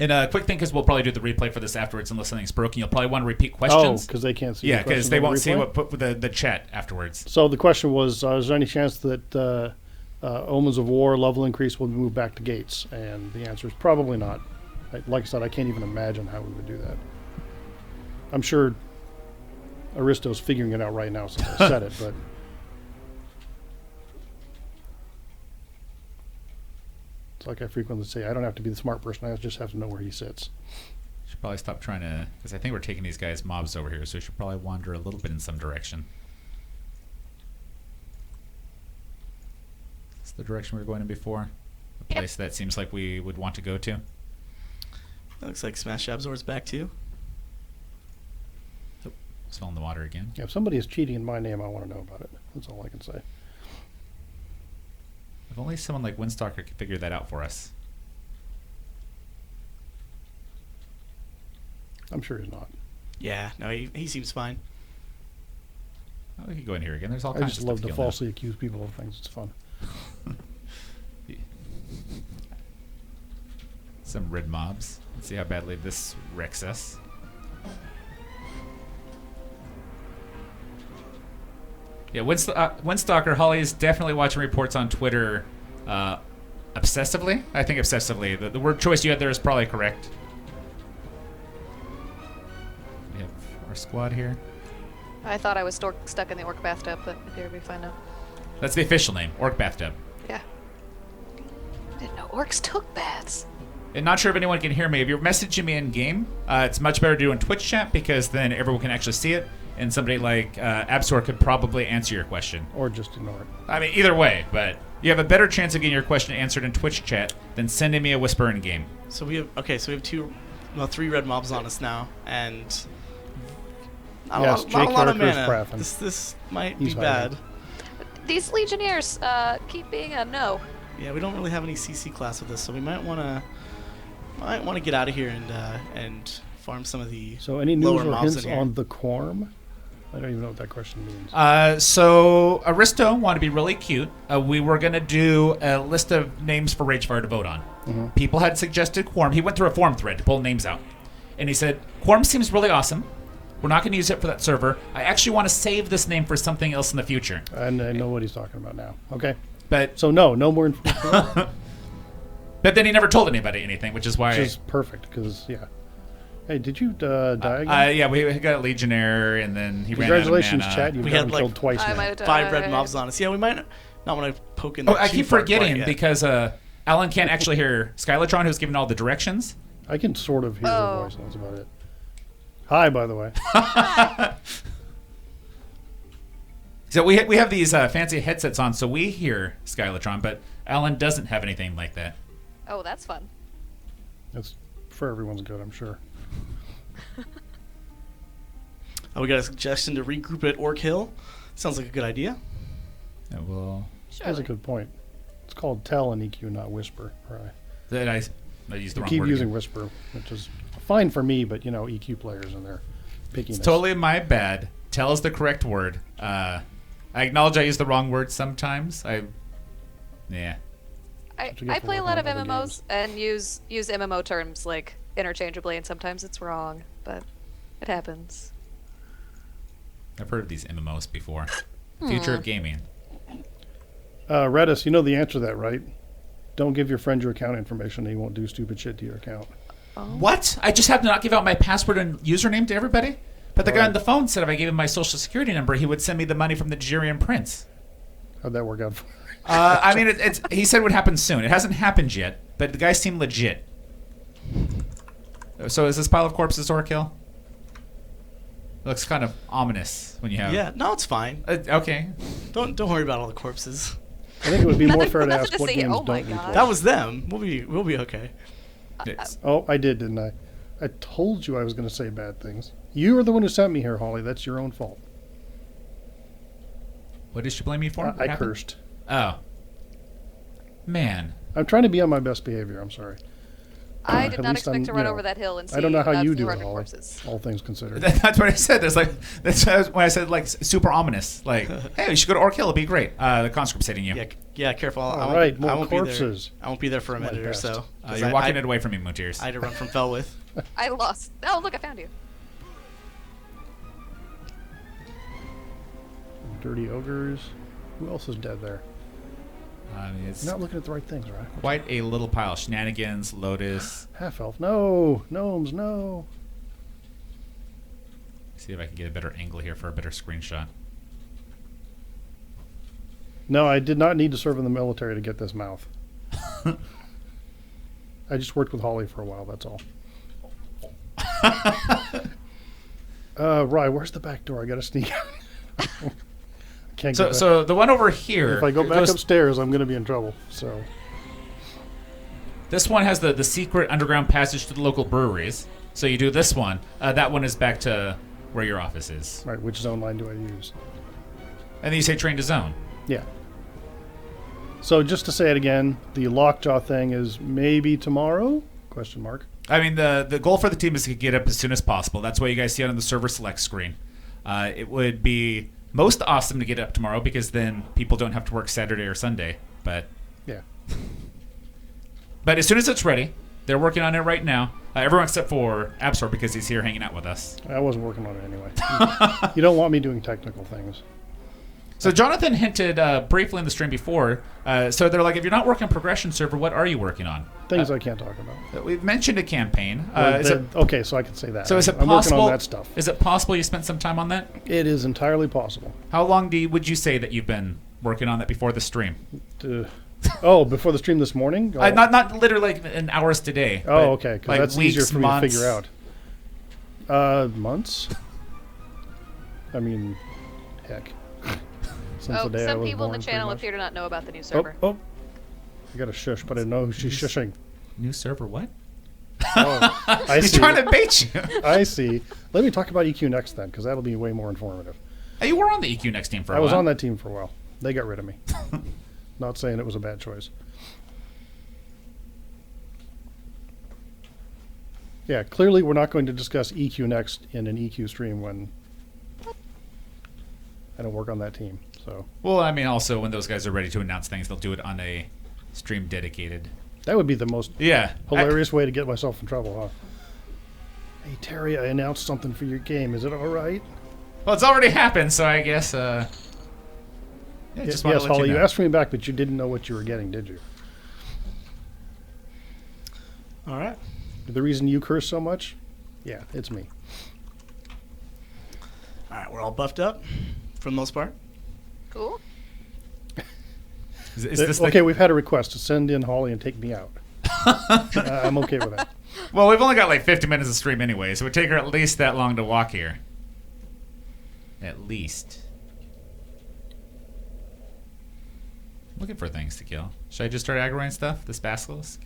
And a quick thing, because we'll probably do the replay for this afterwards unless something's broken. You'll probably want to repeat Oh, questions. because they can't see Yeah, the because questions they on the won't see replay? what put with the chat afterwards. So the question was, is there any chance that Omens of War level increase will be moved back to Gates? And the answer is probably not. Like I said, I can't even imagine how we would do that. I'm sure Aristo's figuring it out right now since I said it, but it's like I frequently say, I don't have to be the smart person, I just have to know where he sits. Should probably stop trying to, because I think we're taking these guys mobs over here, so we should probably wander a little bit in some direction. Is this the direction we were going in before? A Yep. place that seems like we would want to go to? It looks like Smash Absor's back too. It's fell in the water again. Yeah, if somebody is cheating in my name, I want to know about it. That's all I can say. If only someone like Windstalker could figure that out for us. I'm sure he's not. Yeah, no, he seems fine. Oh, we could go in here again. There's all I kinds just of love stuff to kill now. falsely accuse people of things. It's fun. Some red mobs. Let's see how badly this wrecks us. Yeah, Windstalker, Holly is definitely watching reports on Twitter obsessively. I think obsessively. The word choice you had there is probably correct. We have our squad here. I thought I was stuck in the orc bathtub, but I appear to be fine now. That's the official name, Orc Bathtub. Yeah. Didn't know orcs took baths. And not sure if anyone can hear me. If you're messaging me in game, it's much better to do in Twitch chat because then everyone can actually see it. and somebody like Absor could probably answer your question. Or just ignore it. I mean, either way, but you have a better chance of getting your question answered in Twitch chat than sending me a whisper in game. So we have three red mobs on us now, and not a lot of mana. This might be bad. These Legionnaires keep being a no. Yeah, we don't really have any CC class with us, so we might want to get out of here and farm some of the So any news lower or mobs hints in here. on the Quorum? I don't even know what that question means. So Aristo wanted to be really cute. We were going to do a list of names for Ragefire to vote on. Mm-hmm. People had suggested Quorum. He went through a forum thread to pull names out. And he said, Quorum seems really awesome. We're not going to use it for that server. I actually want to save this name for something else in the future. And I know what he's talking about now. Okay. But So no more information. but then he never told anybody anything, which is why... Which is perfect, because, yeah. Hey, did you die again? yeah, we got a Legionnaire, and then he ran out of Congratulations, mana. chat. You've We gotten had, like, killed twice I now. might have 5 red died. mobs on us. Yeah, we might not want to poke in. Oh, that I too keep far quite forgetting yet. because Alan can't actually hear Skylatron, who's giving all the directions. I can sort of hear Oh. the voice, and that's about it. Hi, by the way. So we have these fancy headsets on, so we hear Skylatron, but Alan doesn't have anything like that. Oh, that's fun. That's for everyone's good, I'm sure. We got a suggestion to regroup at Orc Hill. Sounds like a good idea. Well, That's a good point. It's called tell in EQ, not whisper. Right. that I used the You wrong keep word. using again. whisper, which is fine for me, but, EQ players and their pickiness. It's totally my bad. Tell is the correct word. I acknowledge I use the wrong word sometimes. Yeah. I you get for play a lot of working on other MMOs and use MMO terms like interchangeably, and sometimes it's wrong, but it happens. I've heard of these MMOs before. The future of gaming. Redis, you know the answer to that, right? Don't give your friend your account information. He won't do stupid shit to your account. What? I just have to not give out my password and username to everybody? But the guy on the phone said if I gave him my social security number, he would send me the money from the Nigerian prince. How'd that work out? I mean, he said it would happen soon. It hasn't happened yet, but the guy seemed legit. So is this pile of corpses Orkill? Looks kind of ominous when you have... Yeah, no, it's fine. Okay. Don't worry about all the corpses. I think it would be more fair to Nothing ask to what say, games oh my don't we God. play. That was them. We'll be okay. It's- Oh, I did, didn't I? I told you I was going to say bad things. You are the one who sent me here, Holly. That's your own fault. What did she blame me for? What I happened? cursed. Oh. Man. I'm trying to be on my best behavior. I'm sorry. I At did not least expect I'm, to run you know, over that hill and see I don't know how about you do it, 400 Holly. corpses. All things considered. That's what I said. That's when I said, like, super ominous. Like, hey, we should go to Orkill. It'll be great. The conscript's hitting you. Yeah, careful. All right, more I won't be there. corpses. I won't be there for a My minute or best. so. 'cause You're I- walking I, it away from me, Moutiers. I had to run from Felwith. I lost. Oh, look, I found you. Dirty ogres. Who else is dead there? It's You're not looking at the right things, right? quite a little pile. Shenanigans, Lotus. Half elf. No. Gnomes, no. See if I can get a better angle here for a better screenshot. No, I did not need to serve in the military to get this mouth. I just worked with Holly for a while, that's all. Rye, where's the back door? I gotta sneak out. Can't go back. So the one over here. If I go back goes- upstairs, I'm gonna be in trouble. So This one has the secret underground passage to the local breweries. So you do this one. That one is back to where your office is. right, which zone line do I use? And then you say train to zone. Yeah. So just to say it again, the lockjaw thing is maybe tomorrow? Question mark. I mean, the goal for the team is to get up as soon as possible. That's why you guys see it on the server select screen. It would be most awesome to get up tomorrow because then people don't have to work Saturday or Sunday. But Yeah. But as soon as it's ready, they're working on it right now. Everyone except for Absor because he's here hanging out with us. I wasn't working on it anyway. You don't want me doing technical things. So Jonathan hinted briefly in the stream before. So they're like, if you're not working on progression server, what are you working on? Things I can't talk about. We've mentioned a campaign. Well, Is it, okay, so I can say that. so is it I'm possible? working on that stuff. Is it possible you spent some time on that? It is entirely possible. How long would you say that you've been working on that before the stream? Before the stream this morning? Oh, Not literally like in hours today. but okay, because like that's weeks, easier for me months. to figure out. Months? I mean, heck. Since Oh, the day I some was people in born, the pretty channel much. appear to not know about the new Oh, server. oh. I got to shush, but I know who she's shushing. New server, what? Oh, I He's see. trying to bait you. I see. Let me talk about EQ next then, because that'll be way more informative. Hey, you were on the EQ Next team for a I while. was on that team for a while. They got rid of me. Not saying it was a bad choice. Yeah, clearly we're not going to discuss EQ Next in an EQ stream when I don't work on that team. So Well, I mean, also, when those guys are ready to announce things, they'll do it on a stream dedicated. that would be the most Yeah. hilarious way to get myself in trouble, huh? Hey, Terry, I announced something for your game. Is it all right? Well, it's already happened, so I guess, yeah, just wanted Yes, to let Holly, you you know. asked me back, but you didn't know what you were getting, did you? All right. The reason you curse so much? Yeah, it's me. All right, we're all buffed up for the most part. Cool. Is this the- Okay, we've had a request to send in Holly and take me out. I'm okay with that. Well, we've only got like 50 minutes of stream anyway, so it would take her at least that long to walk here. At least. Looking for things to kill. Should I just start aggroing stuff? This basilisk?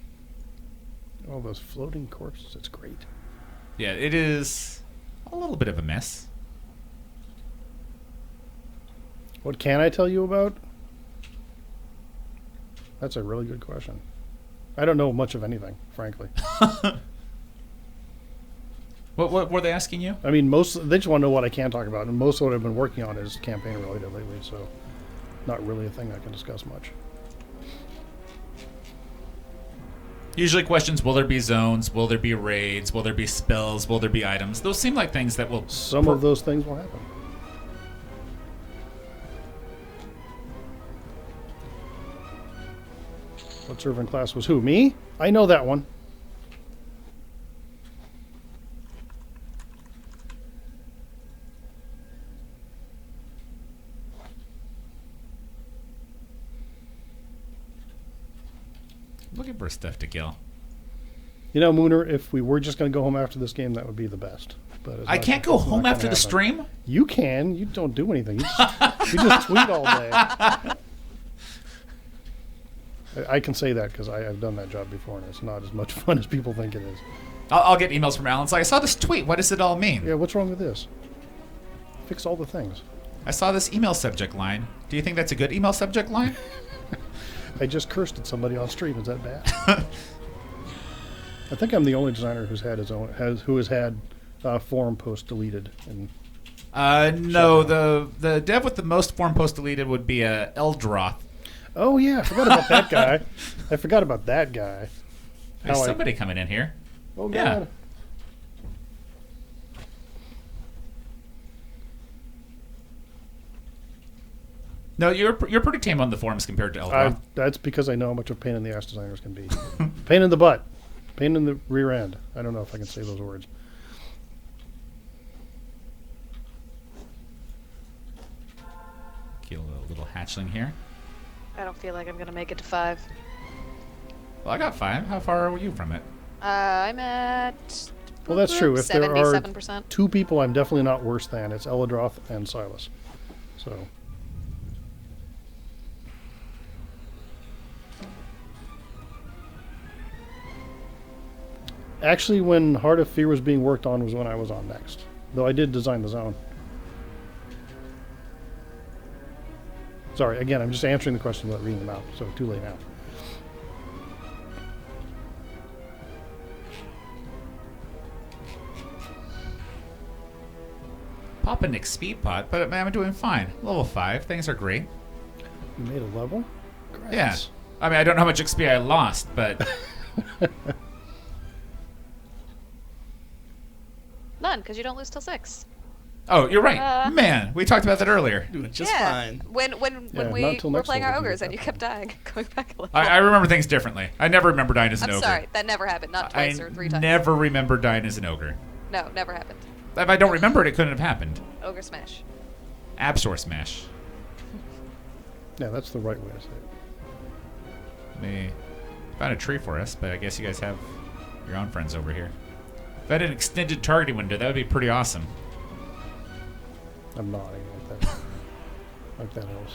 All those floating corpses, it's great. Yeah, it is a little bit of a mess. What can I tell you about? That's a really good question. I don't know much of anything, frankly. What were they asking you? I mean, they just want to know what I can talk about, and most of what I've been working on is campaign related lately, so not really a thing I can discuss much. Usually questions, will there be zones? Will there be raids? Will there be spells? Will there be items? Those seem like things that will... Some of those things will happen. What servant class was who? Me? I know that one. Looking for stuff to kill. You know, Mooner, if we were just going to go home after this game, that would be the best. But it's I not- can't go it's not home gonna after the happen. stream? You can. You don't do anything. You just tweet all day. I can say that because I've done that job before, and it's not as much fun as people think it is. I'll get emails from Alan. It's like, I saw this tweet. What does it all mean? Yeah, what's wrong with this? Fix all the things. I saw this email subject line. Do you think that's a good email subject line? I just cursed at somebody on stream. Is that bad? I think I'm the only designer who has had forum posts deleted. And No, the dev with the most forum posts deleted would be Eldroth. oh yeah, I forgot about that guy. I forgot about that guy. There's How I- somebody coming in here. Oh Yeah. god. No, you're pretty tame on the forums compared to Eldroth. That's because I know how much of a pain in the ass designers can be. Pain in the butt. Pain in the rear end. I don't know if I can say those words. Kill a little hatchling here. I don't feel like I'm gonna make it to 5. Well, I got 5. How far are you from it? I'm at. Well, that's true. If there are 77%. 2 people I'm definitely not worse than, it's Eladroth and Silas. So actually, when Heart of Fear was being worked on was when I was on next. Though I did design the zone. Sorry, again, I'm just answering the question without reading them out, so too late now. Pop a Nick speed pot, but man, I'm doing fine. Level 5. Things are great. You made a level? Congrats. Yeah. I mean, I don't know how much XP I lost, but None, because you don't lose till 6. oh, you're right. Man, we talked about that earlier. Doing just yeah. fine. When Yeah, not we till were next playing our level do you ogres get and you that kept dying, going back a level. I remember things differently. I never remember dying as an I'm ogre. sorry, that never happened. Not twice or 3 times. never remember dying as an ogre. No, never happened. If I don't remember it, it couldn't have happened. Ogre smash. Absor smash. Yeah, that's the right way to say it. They found a tree for us, but I guess you guys have your own friends over here. If I had an extended targeting window, that would be pretty awesome. I'm nodding like that. Like that helps.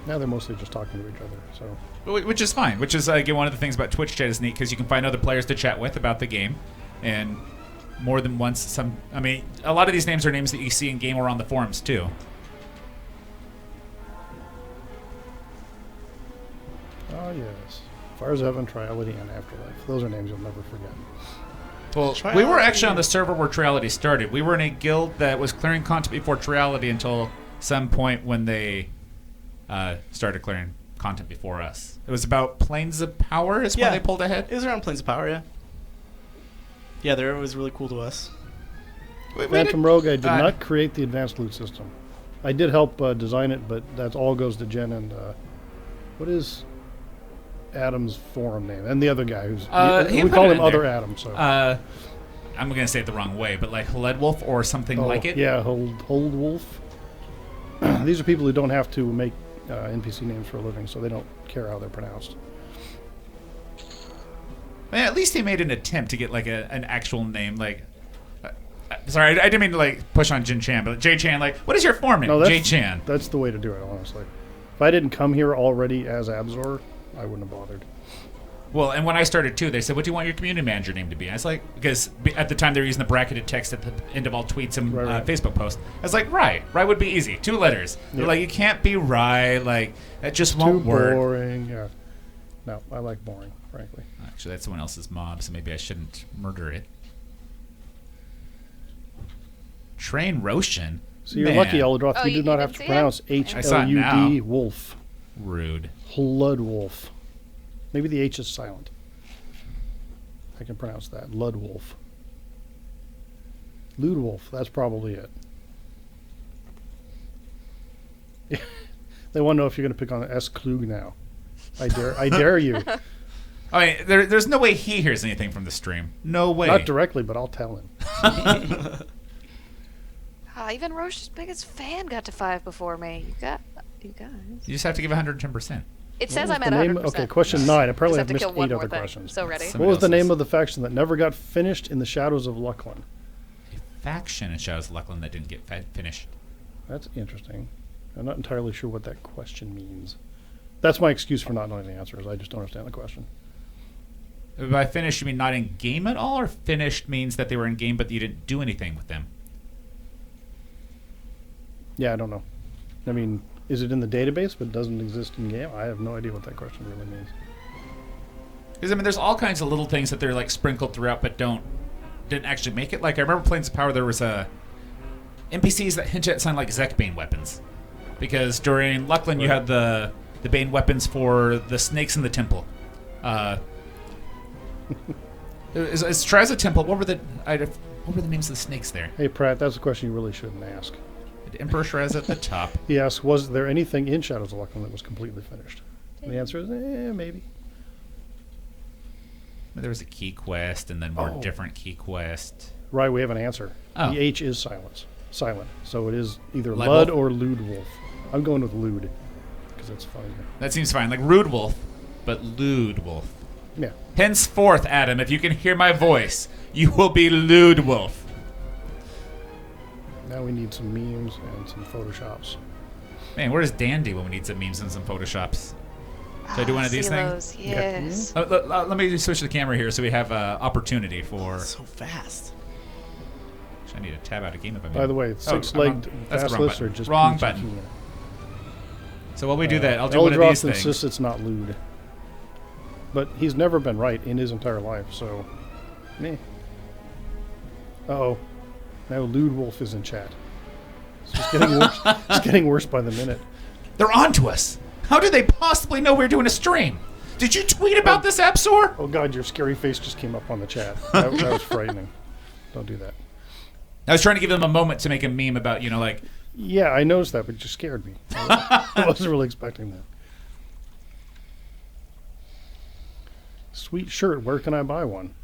Now they're mostly just talking to each other, so. Which is fine. Which is, again, one of the things about Twitch chat is neat because you can find other players to chat with about the game. And more than once, I mean, a lot of these names are names that you see in game or on the forums, too. Oh, yes. Fires of Heaven, Triality, and Afterlife. Those are names you'll never forget. Well, we were actually on the server where Triality started. We were in a guild that was clearing content before Triality until some point when they started clearing content before us. It was about Planes of Power is when they pulled ahead? It was around Planes of Power, yeah. Yeah, they were always really cool to us. Phantom Rogue, I did not create the advanced loot system. I did help design it, but that all goes to Jen and... what is Adam's forum name? And the other guy who's... we call him Other Adam, so... I'm going to say it the wrong way, but like Leadwolf or something like it? Yeah, Hold Wolf. These are people who don't have to make NPC names for a living, so they don't care how they're pronounced. At least he made an attempt to get like an actual name. Like, sorry, I didn't mean to like push on Jin Chan, but J Chan, like, what is your form name? No, J Chan. That's the way to do it, honestly. If I didn't come here already as Absor, I wouldn't have bothered. Well, and when I started too, they said, "What do you want your community manager name to be?" I was like, because at the time they were using the bracketed text at the end of all tweets and Facebook posts. I was like, Rye would be easy, 2 letters. Yep. They're like, you can't be Rye, like that just won't work. Too boring. Yeah. No, I like boring, frankly. Actually, that's someone else's mob, so maybe I shouldn't murder it. Train Roshen. So you're lucky, Eldroth. Oh, you do not have to pronounce HLUD Wolf. Rude. Lud Wolf. Maybe the H is silent. I can pronounce that. Lud Wolf. Lude Wolf. That's probably it. They want to know if you're going to pick on S. Klug now. I dare you. I mean, there's no way he hears anything from the stream. No way. Not directly, but I'll tell him. Even Roshen's biggest fan got to 5 before me. You guys. You just have to give 110%. It says I'm at 100%. Okay, question 9. Apparently I've Just have missed to kill 8 one other more thing. questions. So ready? What was the name of the faction that never got finished in the Shadows of Lucklin? A faction in Shadows of Lucklin that didn't get finished. That's interesting. I'm not entirely sure what that question means. That's my excuse for not knowing the answers. I just don't understand the question. By finished, you mean not in game at all, or finished means that they were in game but you didn't do anything with them? Yeah, I don't know. I mean, is it in the database but doesn't exist in game? I have no idea what that question really means. Because I mean, there's all kinds of little things that they're like sprinkled throughout but didn't actually make it. Like I remember Planes of Power, there was NPCs that hint at sound like Zekbane weapons. Because during Lucklin you had the Bane weapons for the snakes in the temple. Is Traza Temple? What were the names of the snakes there? Hey Pratt, that's a question you really shouldn't ask. Emperor Shrez at the top. He asked, was there anything in Shadows of Lucklin that was completely finished? And the answer is, maybe. There was a key quest and then more different key quest. Right, we have an answer. Oh. The H is silent. So it is either Lud Lud or Lude Wolf. I'm going with Lude because that's funny. That seems fine. Like Rude Wolf, but Lewd Wolf. Yeah. Henceforth, Adam, if you can hear my voice, you will be Lewd Wolf. Now we need some memes and some photoshops. Man, where does Dandy when we need some memes and some photoshops? Should I do one of these things? Yes. Yeah. Let me switch the camera here so we have opportunity for... So fast. I need to tab out a game if I'm By the way, six-legged basilisk are just wrong peachy button. keen. So while we do that, I'll do one of Eldroth these things. insists it's not lewd. But he's never been right in his entire life, so... Meh. Uh-oh. Now Lewd Wolf is in chat. It's just getting worse. It's getting worse by the minute. They're on to us. How did they possibly know we were doing a stream? Did you tweet about this, Absor? Oh God, your scary face just came up on the chat. That was frightening. Don't do that. I was trying to give them a moment to make a meme about, like... Yeah, I noticed that, but it just scared me. I wasn't really expecting that. Sweet shirt. Where can I buy one?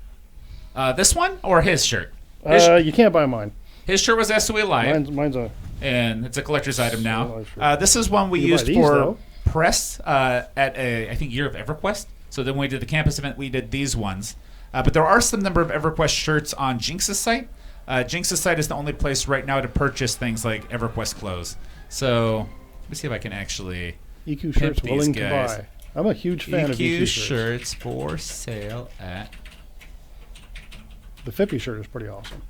This one or his shirt? You can't buy mine. His shirt was SOE Live. Mine's a... And it's a collector's item now. SOE Live shirt. This is one we You buy used these, for though. press at I think, Year of EverQuest. So then when we did the campus event, we did these ones. But there are some number of EverQuest shirts on Jinx's site. Jinx's site is the only place right now to purchase things like EverQuest clothes. So let me see if I can actually EQ shirts these willing guys. to buy. I'm a huge fan of EQ shirts for sale at... The Fippy shirt is pretty awesome.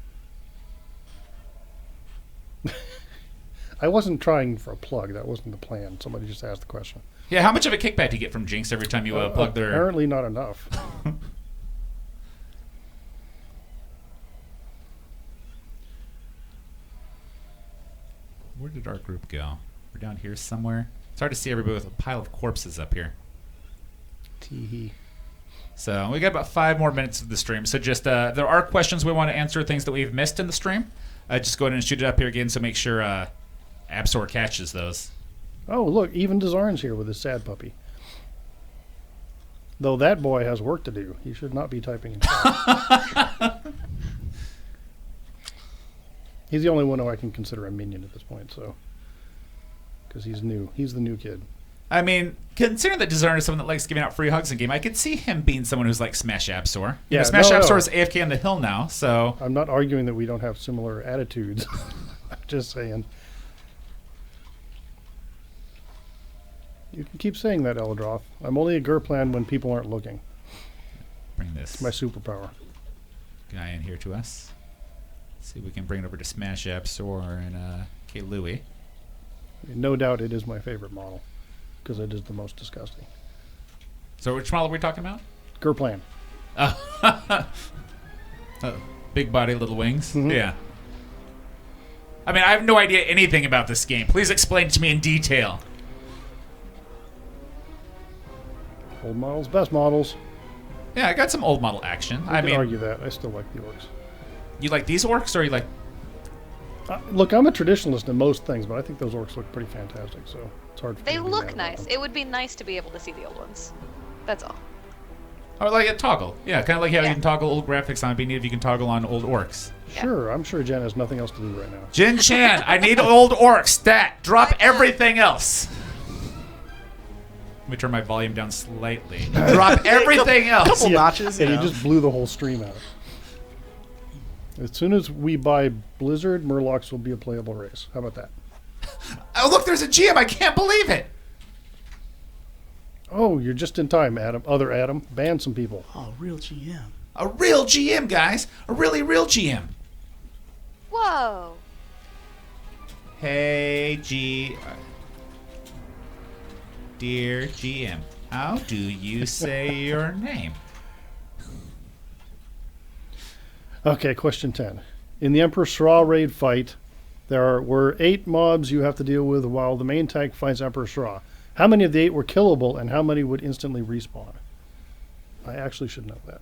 I wasn't trying for a plug. That wasn't the plan. Somebody just asked the question. Yeah, how much of a kickback do you get from Jinx every time you plug their... Apparently not enough. Where did our group go? We're down here somewhere. It's hard to see everybody with a pile of corpses up here. Tee-hee. So we got about 5 more minutes of the stream. So just there are questions we want to answer, things that we've missed in the stream. Just go ahead and shoot it up here again. So make sure Absor catches those. Oh, look, even Dazarn's here with his sad puppy. Though that boy has work to do. He should not be typing in chat. He's the only one who I can consider a minion at this point, so. Because he's new. He's the new kid. I mean, considering that Dazarn is someone that likes giving out free hugs in game, I could see him being someone who's like Smash Absor. Yeah, Smash no. Absor is AFK on the hill now, so. I'm not arguing that we don't have similar attitudes. I'm just saying. You can keep saying that, Eldroth. I'm only a Gurplan when people aren't looking. Bring this It's my superpower. guy in here to us. See if we can bring it over to Smash Absor and K. Louie. No doubt it is my favorite model. Because it is the most disgusting. So which model are we talking about? Gurplan. Big body, little wings. Mhm. Yeah. I mean, I have no idea anything about this game. Please explain it to me in detail. Old models, best models. Yeah, I got some old model action. I I can mean, argue that. I still like the orcs. you like these orcs or you like... Look, I'm a traditionalist in most things, but I think those orcs look pretty fantastic, so it's hard for me They to be look mad about nice. them. It would be nice to be able to see the old ones. That's all. I would like a toggle. Yeah, kind of like how you Yeah. can toggle old graphics on. It'd be neat if you can toggle on old orcs. Yeah. Sure, I'm sure Jen has nothing else to do right now. Jin Chan, I need old orcs. Stat. Drop everything else. Let me turn my volume down slightly. Drop everything else. Couple notches. And you you know. just blew the whole stream out. As soon as we buy Blizzard, Murlocs will be a playable race. How about that? Oh, look, there's a GM. I can't believe it. Oh, you're just in time, Adam. Other Adam. Ban some people. Oh, real GM. A real GM, guys. A really real GM. Whoa. Hey, Dear GM, how do you say your name? Okay, question 10. In the Emperor Sra raid fight, there were 8 mobs you have to deal with while the main tank fights Emperor Sra. How many of the 8 were killable, and how many would instantly respawn? I actually should know that.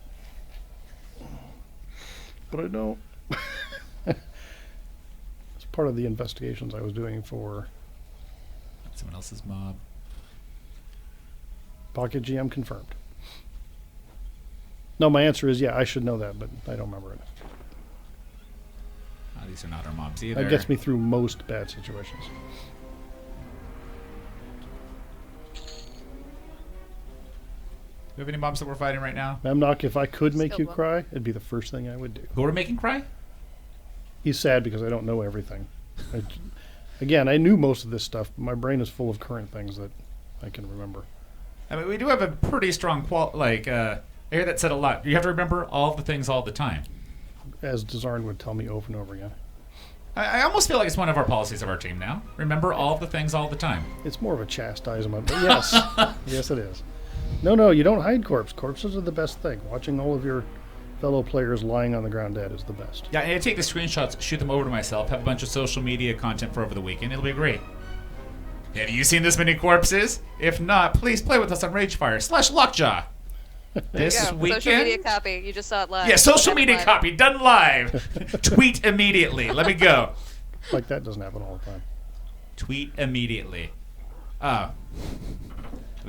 But I don't. It's part of the investigations I was doing for Someone else's mob. Pocket GM confirmed. No, my answer is yeah, I should know that, but I don't remember it. Oh, these are not our mobs either. That gets me through most bad situations. Do we have any mobs that we're fighting right now? Memnock, if I could make Still you one. cry, it'd be the first thing I would do. Who are we making cry? He's sad because I don't know everything. Again, I knew most of this stuff, but my brain is full of current things that I can remember. I mean, we do have a pretty strong I hear that said a lot. You have to remember all the things all the time. As Dazarn would tell me over and over again. I almost feel like it's one of our policies of our team now. Remember all the things all the time. It's more of a chastisement, but yes. Yes, it is. No, you don't hide corpse. Corpses are the best thing. Watching all of your fellow players lying on the ground dead is the best. Yeah, and I take the screenshots, shoot them over to myself, have a bunch of social media content for over the weekend. It'll be great. Have you seen this many corpses? If not, please play with us on Ragefire /Lockjaw. This Yeah, weekend. social media copy. You just saw it live. Yeah, social media Live. copy done live. Tweet immediately. Let me go. Like that doesn't happen all the time. Tweet immediately. The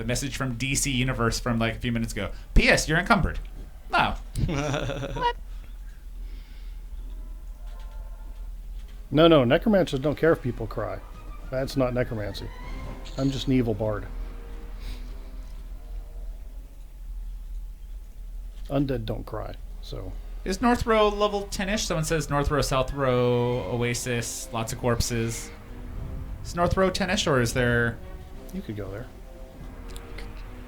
message from DC Universe from like a few minutes ago. P.S. You're encumbered. No. What? No, necromancers don't care if people cry. That's not necromancy. I'm just an evil bard. Undead don't cry. So Is North Row level 10-ish? Someone says North Row, South Row, Oasis, lots of corpses. Is North Row 10-ish, or is there... you could go there.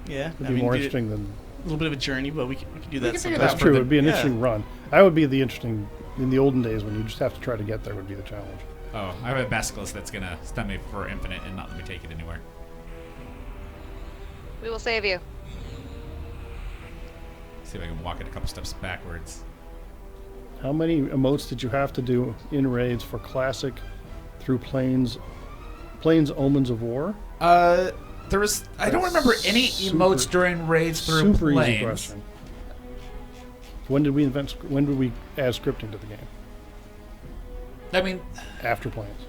Yeah, It'd be more interesting than... a little bit of a journey, but we can do that can figure sometime. that That's true. the- It'd be an yeah. interesting run. That would be the interesting... In the olden days, when you just have to try to get there, would be the challenge. Oh, I have a basilisk that's going to stun me for infinite and not let me take it anywhere. We will save you. See if I can walk it a couple steps backwards. How many emotes did you have to do in raids for classic through Plains Omens of War? There was... I don't remember any emotes during raids through Super easy Plains. question. When did we add scripting to the game? I mean, After Plains.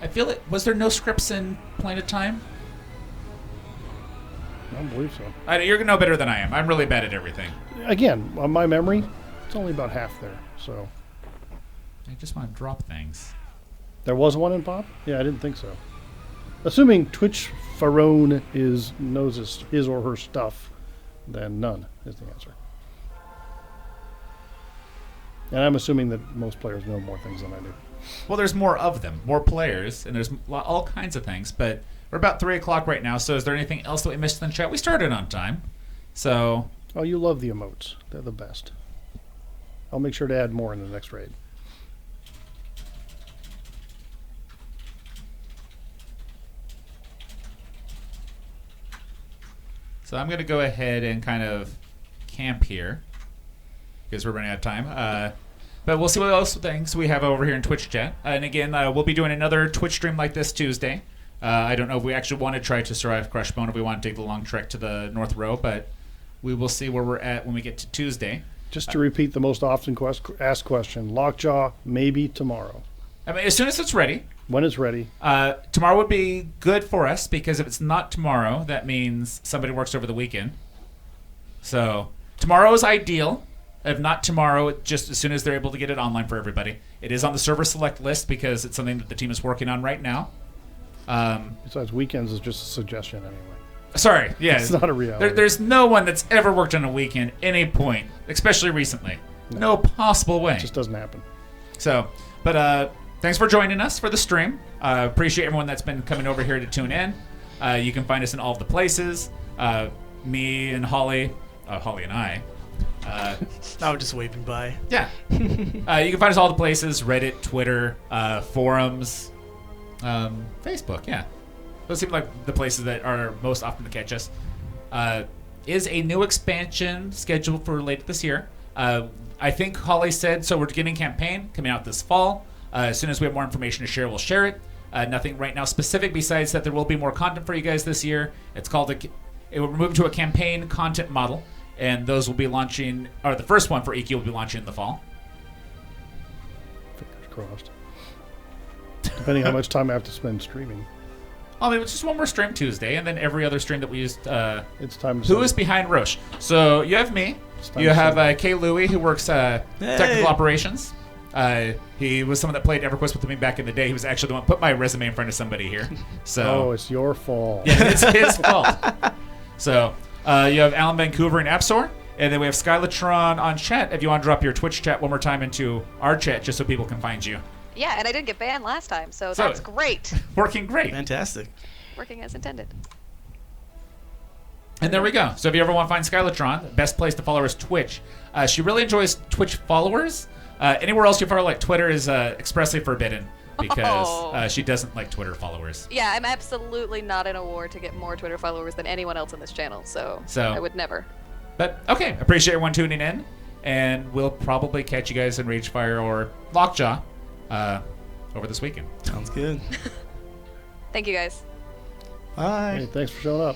I feel it... Was there no scripts in Plane of Time? I don't believe so. You're going to know better than I am. I'm really bad at everything. Again, on my memory, it's only about half there. So I just want to drop things. there was one in Pop? Yeah, I didn't think so. Assuming Twitch Farone knows his or her stuff, then none is the answer. And I'm assuming that most players know more things than I do. Well, there's more of them, more players, and there's all kinds of things. But we're about 3 o'clock right now, so is there anything else that we missed in the chat? We started on time. So, Oh, you love the emotes. They're the best. I'll make sure to add more in the next raid. so I'm going to go ahead and kind of camp here because we're running out of time. But we'll see what else things we have over here in Twitch chat. And again, we'll be doing another Twitch stream like this Tuesday. I don't know if we actually want to try to survive Crushbone, if we want to take the long trek to the North Row, but we will see where we're at when we get to Tuesday. Just to repeat the most often asked question, Lockjaw, maybe tomorrow. I mean, as soon as it's ready. When it's ready. Tomorrow would be good for us because if it's not tomorrow, that means somebody works over the weekend. So tomorrow is ideal. If not tomorrow, just as soon as they're able to get it online for everybody. It is on the server select list because it's something that the team is working on right now. Besides, weekends is just a suggestion anyway. Sorry, yeah. It's not a reality. There's no one that's ever worked on a weekend any point, especially recently. No possible way. It just doesn't happen. So, but thanks for joining us for the stream. Appreciate everyone that's been coming over here to tune in. You can find us in all of the places. Me and Holly and I. I was just waving by. Yeah. You can find us all the places: Reddit, Twitter, forums, Facebook. Yeah. Those seem like the places that are most often to catch us. Is a new expansion scheduled for later this year. I think Holly said, so we're getting campaign coming out this fall. As soon as we have more information to share, we'll share it. Nothing right now specific besides that there will be more content for you guys this year. It's called it will move to a campaign content model, and those will be launching, or the first one for EQ will be launching in the fall. Fingers crossed. Depending how much time I have to spend streaming. I mean, it's just one more stream Tuesday, and then every other stream that we used. It's time to Who send- is behind Roche? So you have me. time You to have send- Kay Louie, who works technical operations. He was someone that played EverQuest with me back in the day. He was actually the one who put my resume in front of somebody here. So Oh, it's your fault. yeah, it's his fault. So you have Alan, VanCouvering, and Absor. And then we have Skylatron on chat. If you want to drop your Twitch chat one more time into our chat just so people can find you. Yeah, and I didn't get banned last time, so that's great. Working great. Fantastic. Working as intended. And there we go. So if you ever want to find Skylatron, the best place to follow her is Twitch. She really enjoys Twitch followers. Anywhere else you follow, like Twitter, is expressly forbidden because she doesn't like Twitter followers. Yeah, I'm absolutely not in a war to get more Twitter followers than anyone else in this channel, so I would never. But, okay, appreciate everyone tuning in, and we'll probably catch you guys in Ragefire or Lockjaw over this weekend. Sounds good. Thank you, guys. Bye. Hey, thanks for showing up.